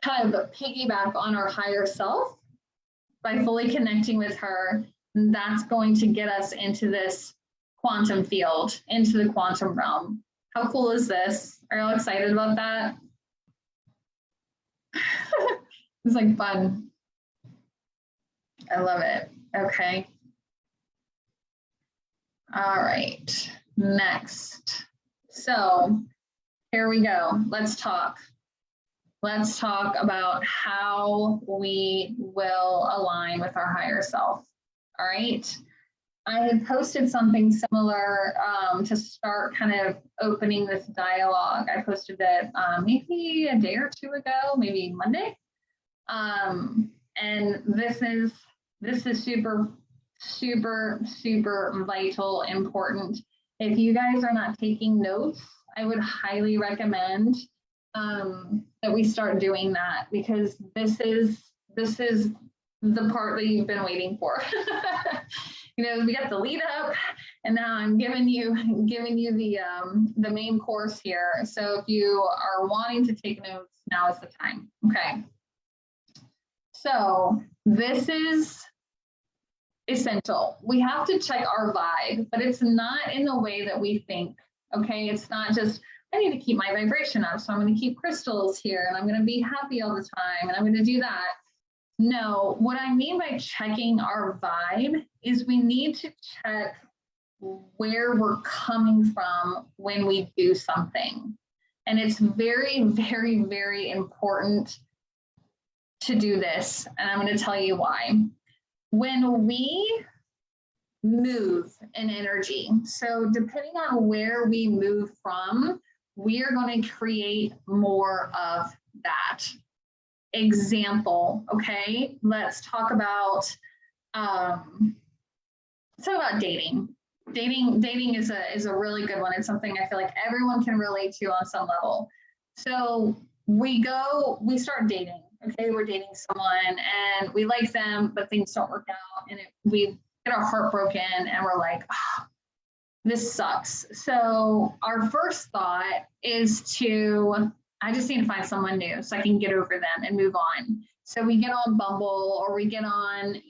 kind of piggyback on our higher self by fully connecting with her. That's going to get us into this quantum field, into the quantum realm. How cool is this? Are y'all excited about that? It's like fun. I love it. Okay. All right. Next. So here we go. Let's talk. Let's talk about how we will align with our higher self. All right. I had posted something similar to start kind of opening this dialogue. I posted it maybe a day or two ago, maybe Monday. And this is super, super, super vital, important. If you guys are not taking notes, I would highly recommend that we start doing that, because this is the part that you've been waiting for. You know, we got the lead up, and now I'm giving you the main course here. So if you are wanting to take notes, now is the time. Okay. So this is essential. We have to check our vibe, but it's not in the way that we think. Okay, it's not just, I need to keep my vibration up, so I'm going to keep crystals here, and I'm going to be happy all the time, and I'm going to do that. No, what I mean by checking our vibe is we need to check where we're coming from when we do something. And it's very, very, very important to do this. And I'm going to tell you why. When we move in energy, so depending on where we move from, we are going to create more of that. Example, okay, let's talk about dating. Dating is a really good one. It's something I feel like everyone can relate to on some level. So we start dating. Okay, we're dating someone and we like them, but things don't work out, and we get our heart broken, and we're like, oh, this sucks. So our first thought is I just need to find someone new so I can get over them and move on. So we get on Bumble, or we get on,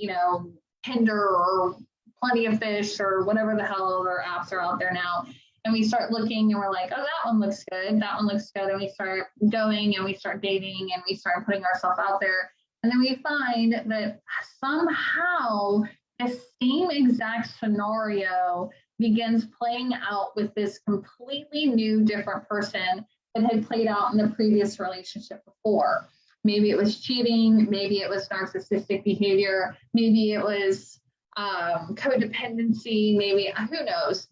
Tinder, or Plenty of Fish, or whatever the hell other apps are out there now. And we start looking, and we're like, oh, that one looks good. That one looks good. And we start going, and we start dating, and we start putting ourselves out there. And then we find that somehow the same exact scenario begins playing out with this completely new, different person that had played out in the previous relationship before. Maybe it was cheating, maybe it was narcissistic behavior, maybe it was codependency, maybe, who knows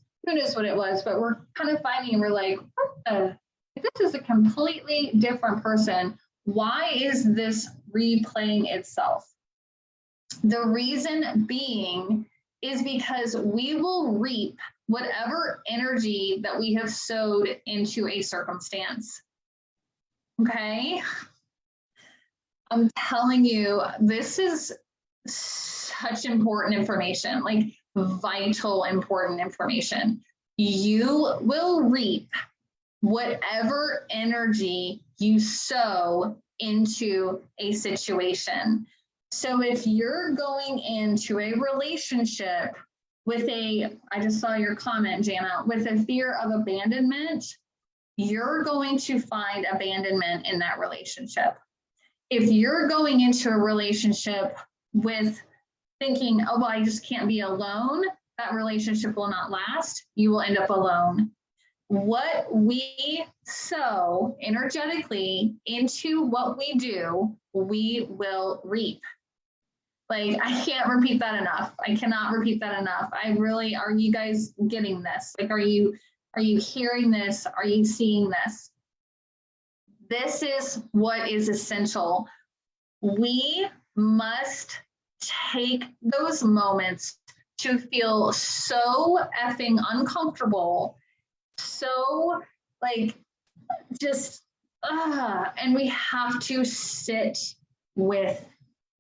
what it was, but we're kind of finding, and we're like, this is a completely different person. Why is this replaying itself? The reason being is because we will reap whatever energy that we have sowed into a circumstance. Okay? I'm telling you, this is such important information, like vital important information. You will reap whatever energy you sow into a situation. So if you're going into a relationship with I just saw your comment, Jana, with a fear of abandonment, you're going to find abandonment in that relationship. If you're going into a relationship with thinking, oh, well, I just can't be alone, that relationship will not last. You will end up alone. What we sow energetically into what we do, we will reap. Like, I can't repeat that enough. I cannot repeat that enough. Are you guys getting this? Like, are you hearing this? Are you seeing this? This is what is essential. We must take those moments to feel so effing uncomfortable, so like just, and we have to sit with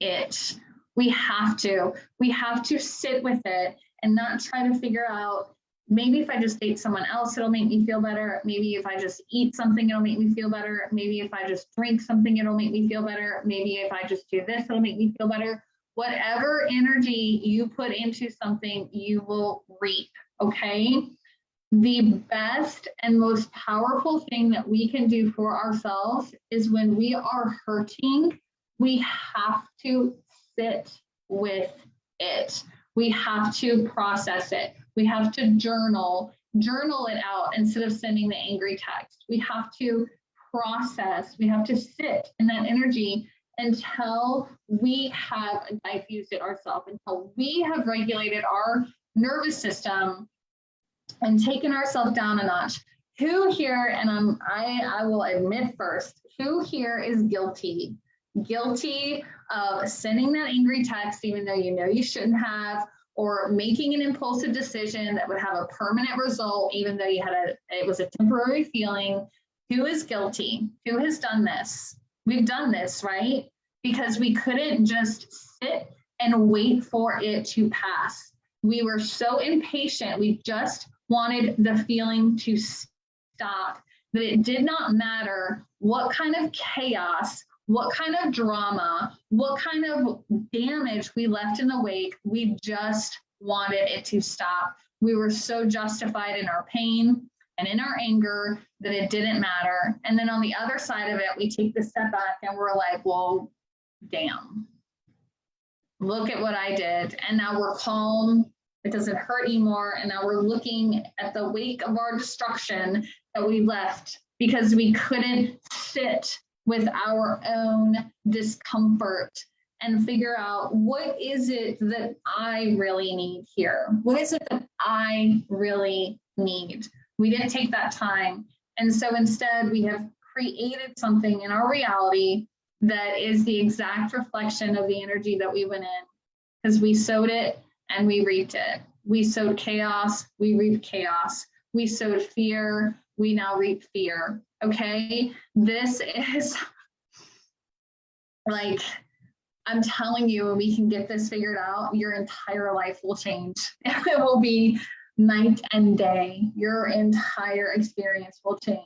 it. We have to sit with it and not try to figure out, maybe if I just date someone else, it'll make me feel better. Maybe if I just eat something, it'll make me feel better. Maybe if I just drink something, it'll make me feel better. Maybe if I just do this, it'll make me feel better. Whatever energy you put into something, you will reap, okay? The best and most powerful thing that we can do for ourselves is when we are hurting, we have to sit with it. We have to process it. We have to journal it out instead of sending the angry text. We have to process, we have to sit in that energy until we have diffused it ourselves, until we have regulated our nervous system and taken ourselves down a notch. Who here, and I will admit first, who here is guilty of sending that angry text even though you know you shouldn't have, or making an impulsive decision that would have a permanent result even though it was a temporary feeling? Who is guilty? Who has done this? We've done this, right? Because we couldn't just sit and wait for it to pass. We were so impatient. We just wanted the feeling to stop, that it did not matter what kind of chaos, what kind of drama, what kind of damage we left in the wake. We just wanted it to stop. We were so justified in our pain and in our anger that it didn't matter. And then on the other side of it, we take the step back and we're like, well, damn, look at what I did. And now we're calm. It doesn't hurt anymore. And now we're looking at the wake of our destruction that we left because we couldn't sit with our own discomfort and figure out, what is it that I really need here? What is it that I really need? We didn't take that time. And so instead, we have created something in our reality that is the exact reflection of the energy that we went in, because we sowed it and we reaped it. We sowed chaos, we reaped chaos. We sowed fear, we now reap fear. Okay, this is like, I'm telling you, when we can get this figured out, your entire life will change. It will be night and day. Your entire experience will change.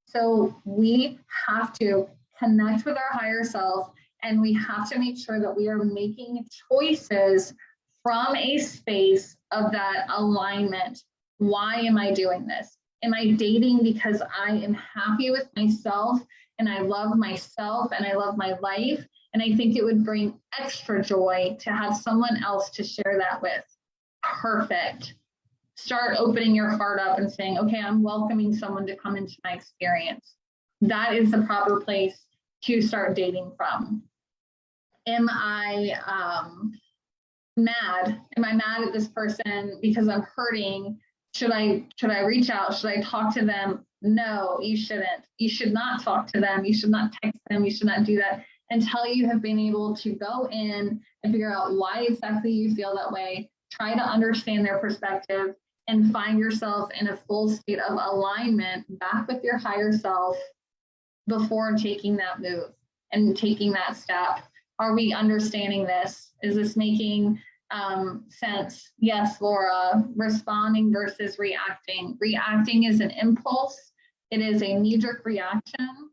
So we have to connect with our higher self, and we have to make sure that we are making choices from a space of that alignment. Why am I doing this? Am I dating because I am happy with myself and I love myself and I love my life? And I think it would bring extra joy to have someone else to share that with. Perfect. Start opening your heart up and saying, okay, I'm welcoming someone to come into my experience. That is the proper place to start dating from. Am I mad? Am I mad at this person because I'm hurting? Should I reach out? Should I talk to them? No, you shouldn't. You should not talk to them. You should not text them. You should not do that until you have been able to go in and figure out why exactly you feel that way. Try to understand their perspective and find yourself in a full state of alignment back with your higher self before taking that move and taking that step. Are we understanding this? Is this making sense? Yes, Laura. Responding versus reacting. Reacting is an impulse. It is a knee-jerk reaction.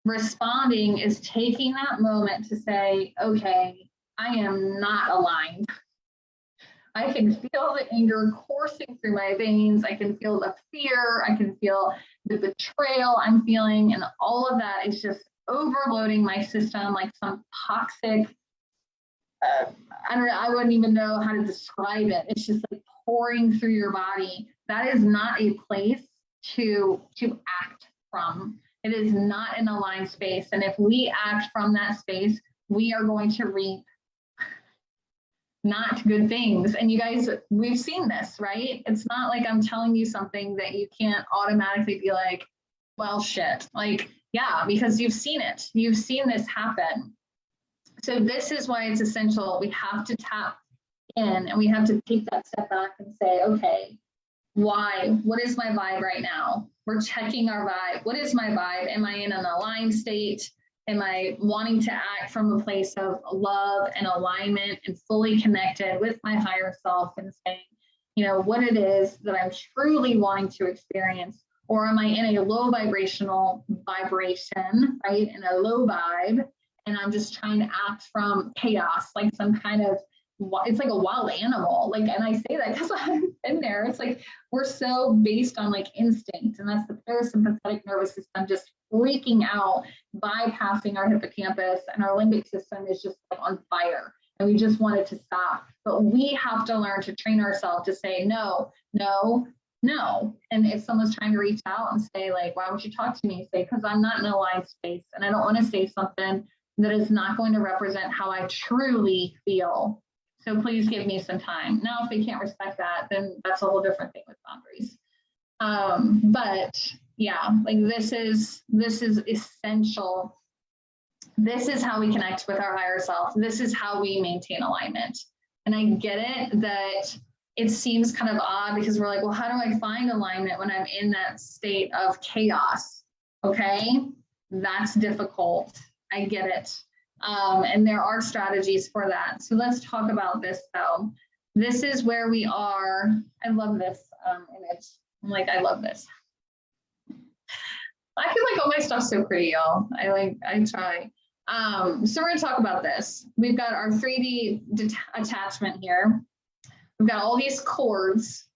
Responding is taking that moment to say, okay, I am not aligned. I can feel the anger coursing through my veins. I can feel the fear. I can feel the betrayal I'm feeling. And all of that is just overloading my system like some toxic I wouldn't even know how to describe it. It's just like pouring through your body. That is not a place to act from. It is not an aligned space. And if we act from that space, we are going to reap not good things. And you guys, we've seen this, right? It's not like I'm telling you something that you can't automatically be like, well, shit. Like, yeah, because you've seen it. You've seen this happen. So this is why it's essential. We have to tap in and we have to take that step back and say, okay, why? What is my vibe right now? We're checking our vibe. What is my vibe? Am I in an aligned state? Am I wanting to act from a place of love and alignment and fully connected with my higher self and saying, you know, what it is that I'm truly wanting to experience? Or am I in a low vibrational vibration, right? In a low vibe, and I'm just trying to act from chaos, like some kind of, it's like a wild animal. Like, and I say that because I've been there. It's like, we're so based on like instinct, and that's the parasympathetic nervous system just freaking out, bypassing our hippocampus, and our limbic system is just like on fire. And we just want it to stop. But we have to learn to train ourselves to say, no, no, no. And if someone's trying to reach out and say like, why would you talk to me? Say, because I'm not in an aligned space and I don't want to say something that is not going to represent how I truly feel. So please give me some time. Now, if they can't respect that, then that's a whole different thing with boundaries. But yeah, like this is essential. This is how we connect with our higher self. This is how we maintain alignment. And I get it that it seems kind of odd because we're like, well, how do I find alignment when I'm in that state of chaos? Okay, that's difficult. I get it. And there are strategies for that. So let's talk about this though. This is where we are. I love this image. I'm like, I love this. I feel like all my stuff's so pretty, y'all. I try. So we're gonna talk about this. We've got our 3D attachment here. We've got all these cords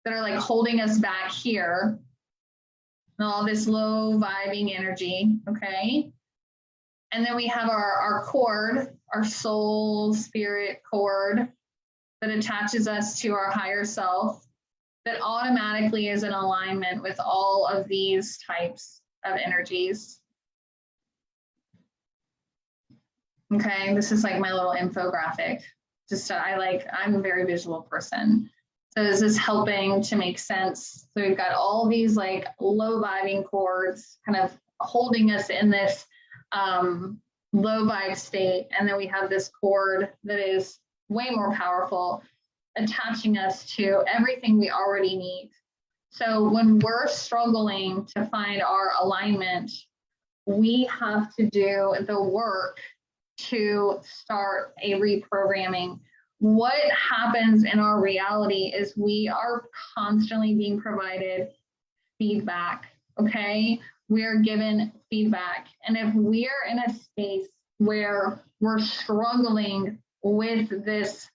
that are like holding us back here. And all this low vibing energy, okay? And then we have our cord, our soul, spirit cord that attaches us to our higher self that automatically is in alignment with all of these types of energies. Okay, this is like my little infographic. Just I'm a very visual person. So is this helping to make sense? So we've got all these like low vibing cords kind of holding us in this low vibe state. And then we have this cord that is way more powerful, attaching us to everything we already need. So when we're struggling to find our alignment, we have to do the work to start a reprogramming. What happens in our reality is we are constantly being provided feedback, okay? We're given feedback. And if we're in a space where we're struggling with this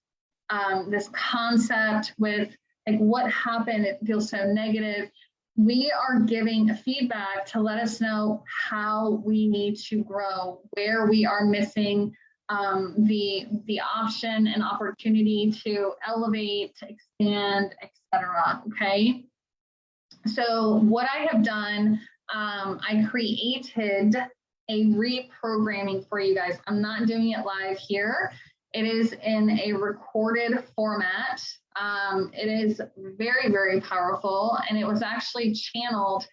concept, with like what happened, it feels so negative, we are giving feedback to let us know how we need to grow, where we are missing the option and opportunity to elevate, to expand, etc. Okay. So what I have done, I created a reprogramming for you guys. I'm not doing it live here. It is in a recorded format. It is very, very powerful, and it was actually channeled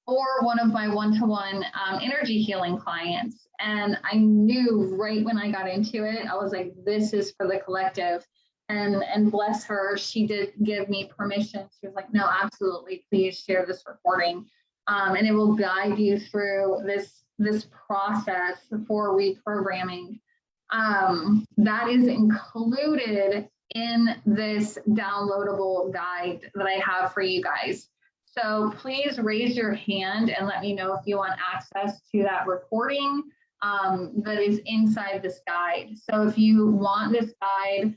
for one of my one-to-one energy healing clients. And I knew right when I got into it, I was like, this is for the collective. And bless her, she did give me permission. She was like, no, absolutely, please share this recording. And it will guide you through this process for reprogramming. That is included in this downloadable guide that I have for you guys. So please raise your hand and let me know if you want access to that recording that is inside this guide. So if you want this guide,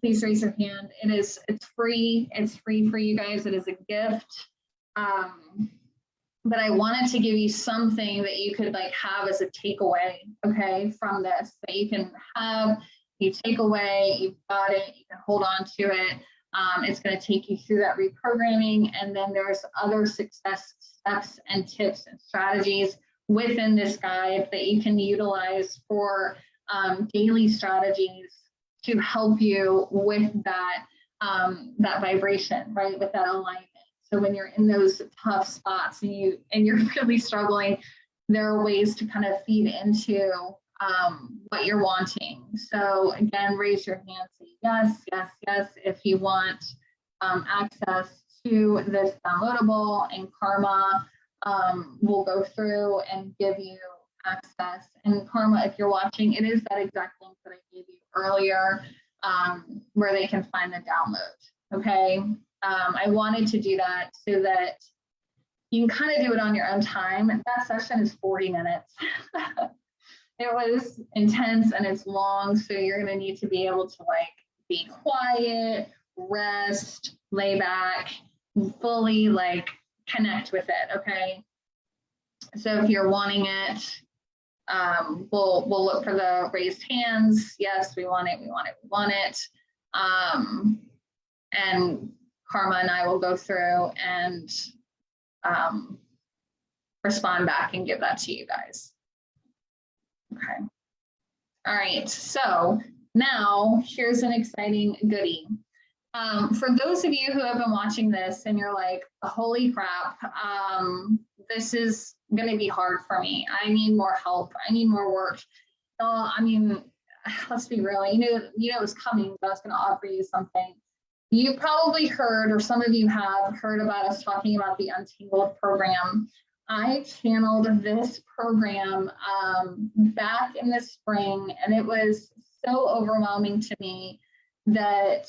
please raise your hand. It's free. It's free for you guys. It is a gift. But I wanted to give you something that you could like have as a takeaway, okay, from this, that you can have you take away, you've got it, you can hold on to it. It's going to take you through that reprogramming. And then there's other success steps and tips and strategies within this guide that you can utilize for daily strategies to help you with that, that vibration, right? With that alignment. So when you're in those tough spots and you're really struggling, there are ways to kind of feed into what you're wanting. So again, raise your hand, say yes, yes, yes, if you want access to this downloadable, and Karma will go through and give you access. And Karma, if you're watching, it is that exact link that I gave you earlier where they can find the download, okay? I wanted to do that so that you can kind of do it on your own time. That session is 40 minutes. It was intense and it's long, so you're going to need to be able to like be quiet, rest, lay back, fully like connect with it, okay? So if you're wanting it, we'll look for the raised hands. Yes, we want it, we want it, we want it. And Karma and I will go through and respond back and give that to you guys. Okay. All right. So now here's an exciting goodie. For those of you who have been watching this and you're like, holy crap, this is going to be hard for me. I need more help. I need more work. I mean, let's be real. You know it was coming, but I was going to offer you something. You probably heard, or some of you have heard about us talking about the Untangled Program. I channeled this program back in the spring, and it was so overwhelming to me that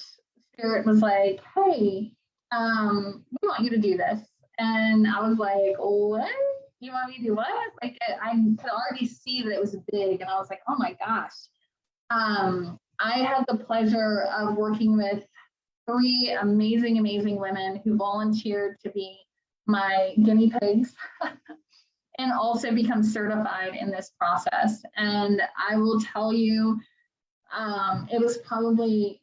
Spirit was like, hey, we want you to do this. And I was like, what? You want me to do what? Like, I could already see that it was big, and I was like, oh my gosh. I had the pleasure of working with 3 amazing, amazing women who volunteered to be my guinea pigs and also become certified in this process. And I will tell you, it probably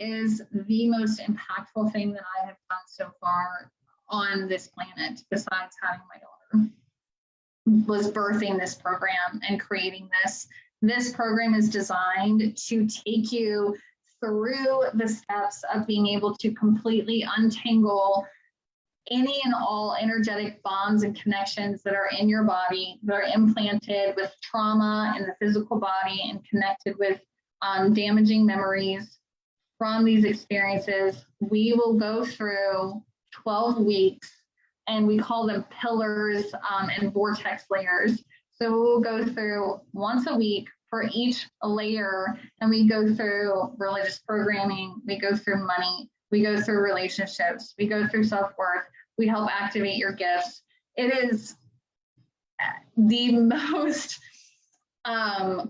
is the most impactful thing that I have done so far on this planet, besides having my daughter, was birthing this program and creating this. This program is designed to take you through the steps of being able to completely untangle any and all energetic bonds and connections that are in your body, that are implanted with trauma in the physical body and connected with damaging memories from these experiences. We will go through 12 weeks, and we call them pillars and vortex layers. So we'll go through once a week for each layer, and we go through religious programming, we go through money, we go through relationships, we go through self-worth, we help activate your gifts. It is the most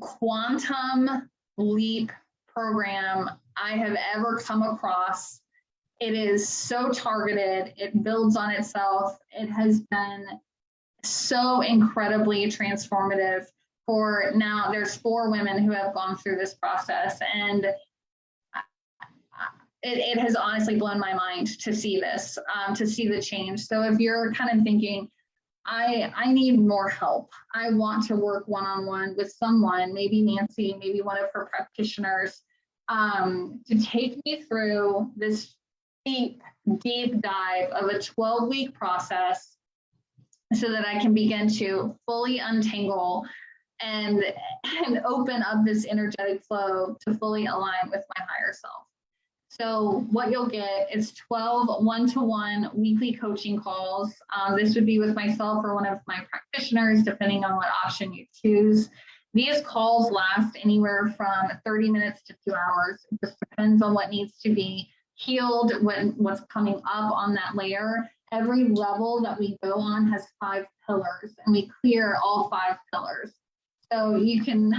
quantum leap program I have ever come across. It is so targeted, it builds on itself. It has been so incredibly transformative. For now, there's 4 women who have gone through this process, and it has honestly blown my mind to see this, to see the change. So if you're kind of thinking, I need more help, I want to work one-on-one with someone, maybe Nancy, maybe one of her practitioners, to take me through this deep dive of a 12-week process so that I can begin to fully untangle and open up this energetic flow to fully align with my higher self. So what you'll get is 12 one-to-one weekly coaching calls. This would be with myself or one of my practitioners, depending on what option you choose. These calls last anywhere from 30 minutes to 2 hours. It just depends on what needs to be healed, what's coming up on that layer. Every level that we go on has 5 pillars, and we clear all 5 pillars. So it can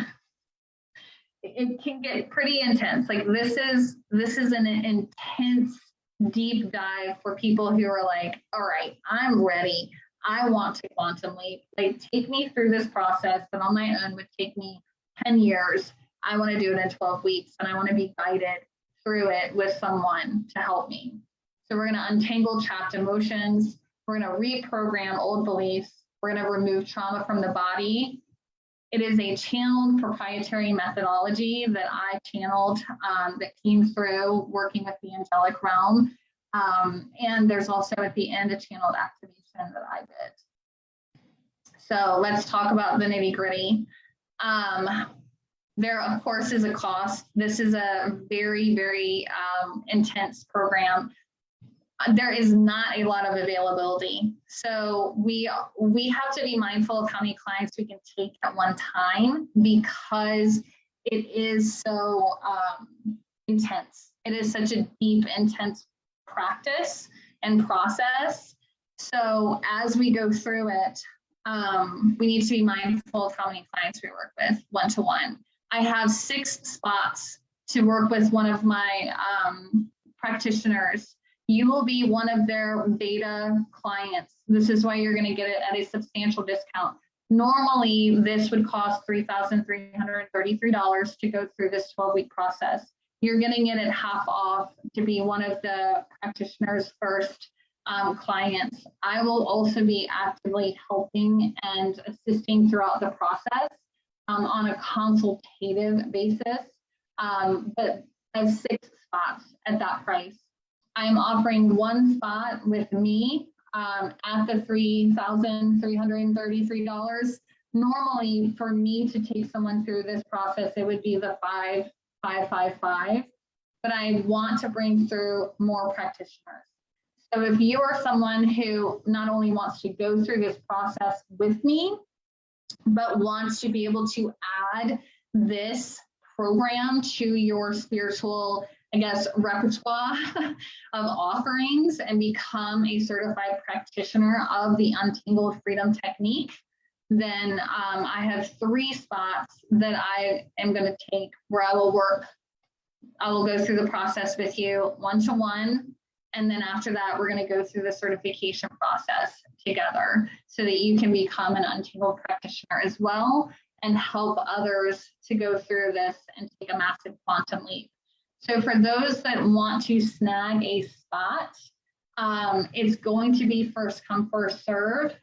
get pretty intense. Like this is an intense deep dive for people who are like, all right, I'm ready. I want to quantum leap. Like, take me through this process that on my own would take me 10 years. I want to do it in 12 weeks, and I want to be guided through it with someone to help me. So we're going to untangle trapped emotions. We're going to reprogram old beliefs. We're going to remove trauma from the body. It is a channeled proprietary methodology that I channeled that came through working with the angelic realm. And there's also at the end a channeled activation that I did. So let's talk about the nitty gritty. There, of course, is a cost. This is a very, very intense program. There is not a lot of availability. So we have to be mindful of how many clients we can take at one time, because it is so intense. It is such a deep, intense practice and process. So as we go through it, we need to be mindful of how many clients we work with one-to-one. I have 6 spots to work with one of my practitioners. You will be one of their beta clients. This is why you're going to get it at a substantial discount. Normally, this would cost $3,333 to go through this 12-week process. You're getting it at half off to be one of the practitioner's first clients. I will also be actively helping and assisting throughout the process on a consultative basis, but I have 6 spots at that price. I am offering 1 spot with me at the $3,333. Normally, for me to take someone through this process, it would be the $5,555, but I want to bring through more practitioners. So if you are someone who not only wants to go through this process with me, but wants to be able to add this program to your spiritual, I guess, repertoire of offerings and become a certified practitioner of the Untangled Freedom Technique, then I have 3 spots that I am going to take where I will go through the process with you one-to-one. And then after that, we're going to go through the certification process together so that you can become an Untangled practitioner as well and help others to go through this and take a massive quantum leap. So for those that want to snag a spot, it's going to be first come, first serve.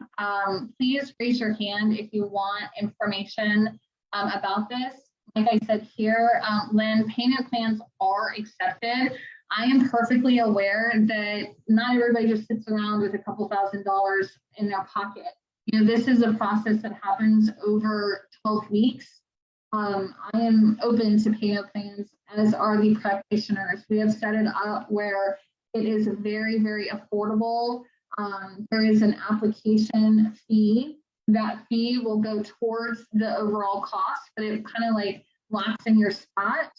Please raise your hand if you want information about this. Like I said here, Lynn, payment plans are accepted. I am perfectly aware that not everybody just sits around with a couple $1,000s in their pocket. You know, this is a process that happens over 12 weeks. I am open to payment plans, as are the practitioners. We have set it up where it is very, very affordable. There is an application fee. That fee will go towards the overall cost, but it kind of like locks in your spot.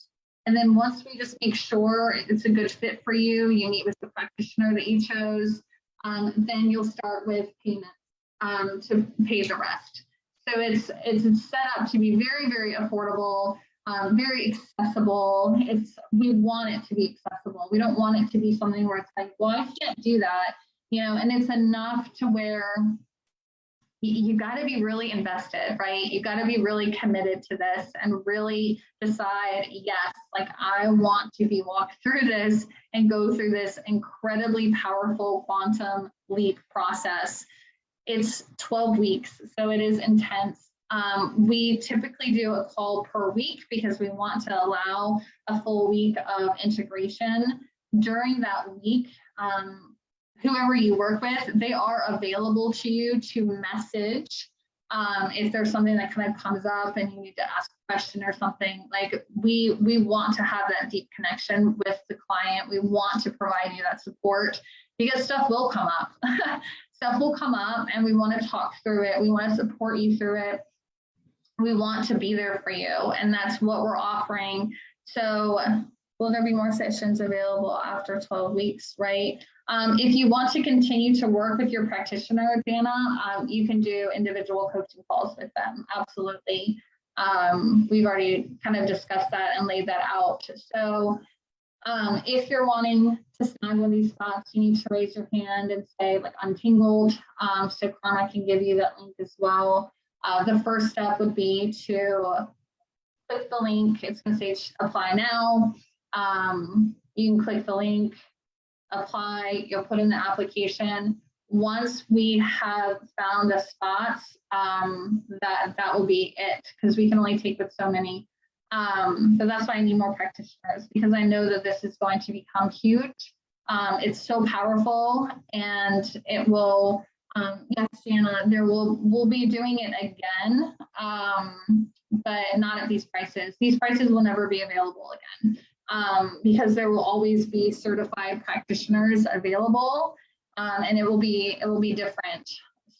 And then once we just make sure it's a good fit for you, you meet with the practitioner that you chose, then you'll start with payment to pay the rest. So it's set up to be very, very affordable, very accessible. We want it to be accessible. We don't want it to be something where it's like, well, I can't do that, you know, and it's enough to where you got to be really invested, right? You got to be really committed to this and really decide, yes, like I want to be walked through this and go through this incredibly powerful quantum leap process. It's 12 weeks, so it is intense. We typically do a call per week because we want to allow a full week of integration. During that week, whoever you work with, they are available to you to message if there's something that kind of comes up and you need to ask a question or something. Like we want to have that deep connection with the client. We want to provide you that support because stuff will come up. Stuff will come up and we want to talk through it. We want to support you through it. We want to be there for you, and that's what we're offering. So will there be more sessions available after 12 weeks, right? If you want to continue to work with your practitioner, Dana, you can do individual coaching calls with them. Absolutely. We've already kind of discussed that and laid that out. So if you're wanting to snag one of these spots, you need to raise your hand and say like Untangled. So Karma can give you that link as well. The first step would be to click the link. It's going to say apply now. You can click the link, apply, you'll put in the application. Once we have found the spots, that will be it, because we can only take with so many. But that's why I need more practitioners, because I know that this is going to become huge. It's so powerful, and it will, yes, Jana, we'll be doing it again, but not at these prices. These prices will never be available again, because there will always be certified practitioners available, and it will be different.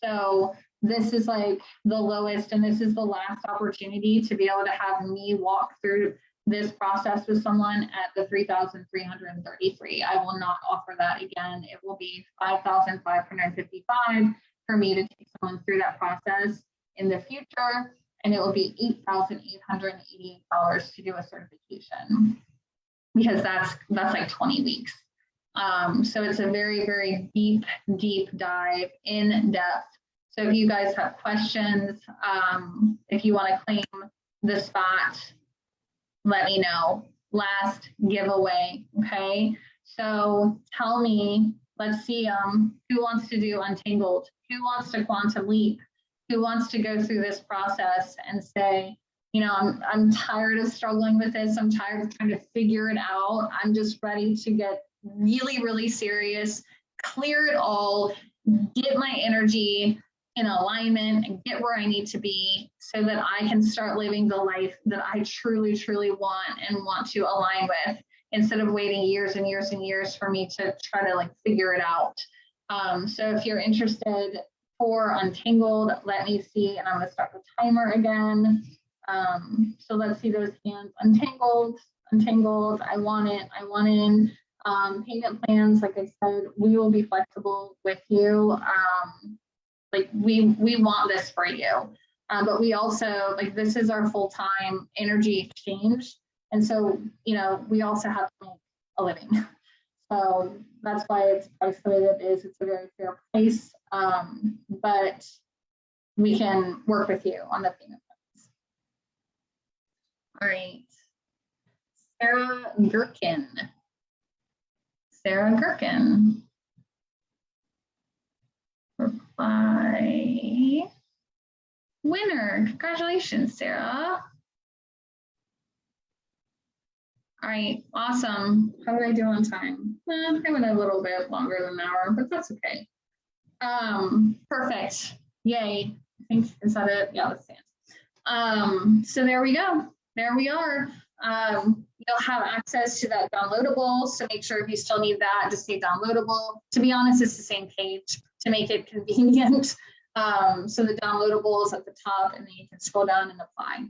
So this is like the lowest, and this is the last opportunity to be able to have me walk through this process with someone at the $3,333. I will not offer that again. It will be $5,555 for me to take someone through that process in the future, and it will be $8,888 to do a certification, because that's like 20 weeks. So it's a very, very deep dive, in depth. So if you guys have questions, if you want to claim the spot, let me know. Last giveaway, okay? So tell me, let's see, who wants to do Untangled? Who wants to quantum leap? Who wants to go through this process and say, you know, I'm tired of struggling with this. I'm tired of trying to figure it out. I'm just ready to get really, really serious, clear it all, get my energy in alignment and get where I need to be, so that I can start living the life that I truly, truly want and want to align with, instead of waiting years and years and years for me to try to like figure it out. So if you're interested for Untangled, let me see, and I'm going to start the timer again. So let's see those hands. Untangled, I want it, I want in. Payment plans, like I said, we will be flexible with you. Like we want this for you, but we also, like, this is our full-time energy exchange, and so, you know, we also have to make a living. So that's why it's priced the way that it is. It's a very fair price, but we can work with you on the payment plans. All right, Sarah Gherkin. Reply. Winner. Congratulations, Sarah. All right, awesome. How did I do on time? I went a little bit longer than an hour, but that's okay. Perfect. Yay. I think, is that it? Yeah, that's it. So there we go. There we are. You'll have access to that downloadable. So make sure if you still need that, just say downloadable. To be honest, it's the same page to make it convenient. So the downloadable is at the top, and then you can scroll down and apply.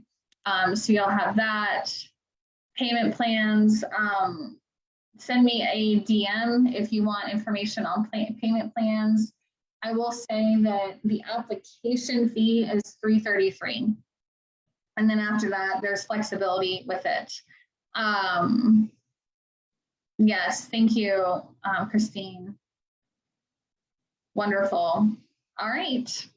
So you'll have that. Payment plans. Send me a DM if you want information on payment plans. I will say that the application fee is $333. And then after that, there's flexibility with it. Yes, thank you, Christine. Wonderful. All right.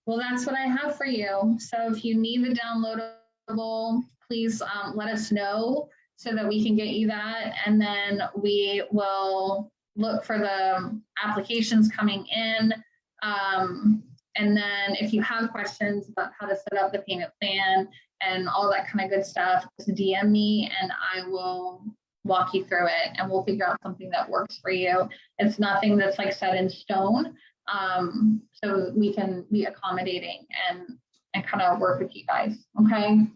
Well, that's what I have for you. So if you need the downloadable, please let us know so that we can get you that. And then we will look for the applications coming in. And then if you have questions about how to set up the payment plan and all that kind of good stuff, just DM me and I will walk you through it, and we'll figure out something that works for you. It's nothing that's like set in stone. So we can be accommodating and kind of work with you guys. Okay.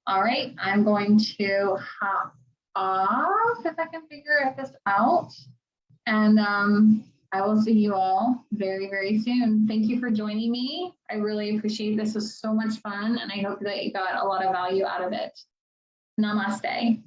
All right. I'm going to hop off if I can figure this out. And I will see you all very, very soon. Thank you for joining me. I really appreciate this. It was so much fun, and I hope that you got a lot of value out of it. Namaste.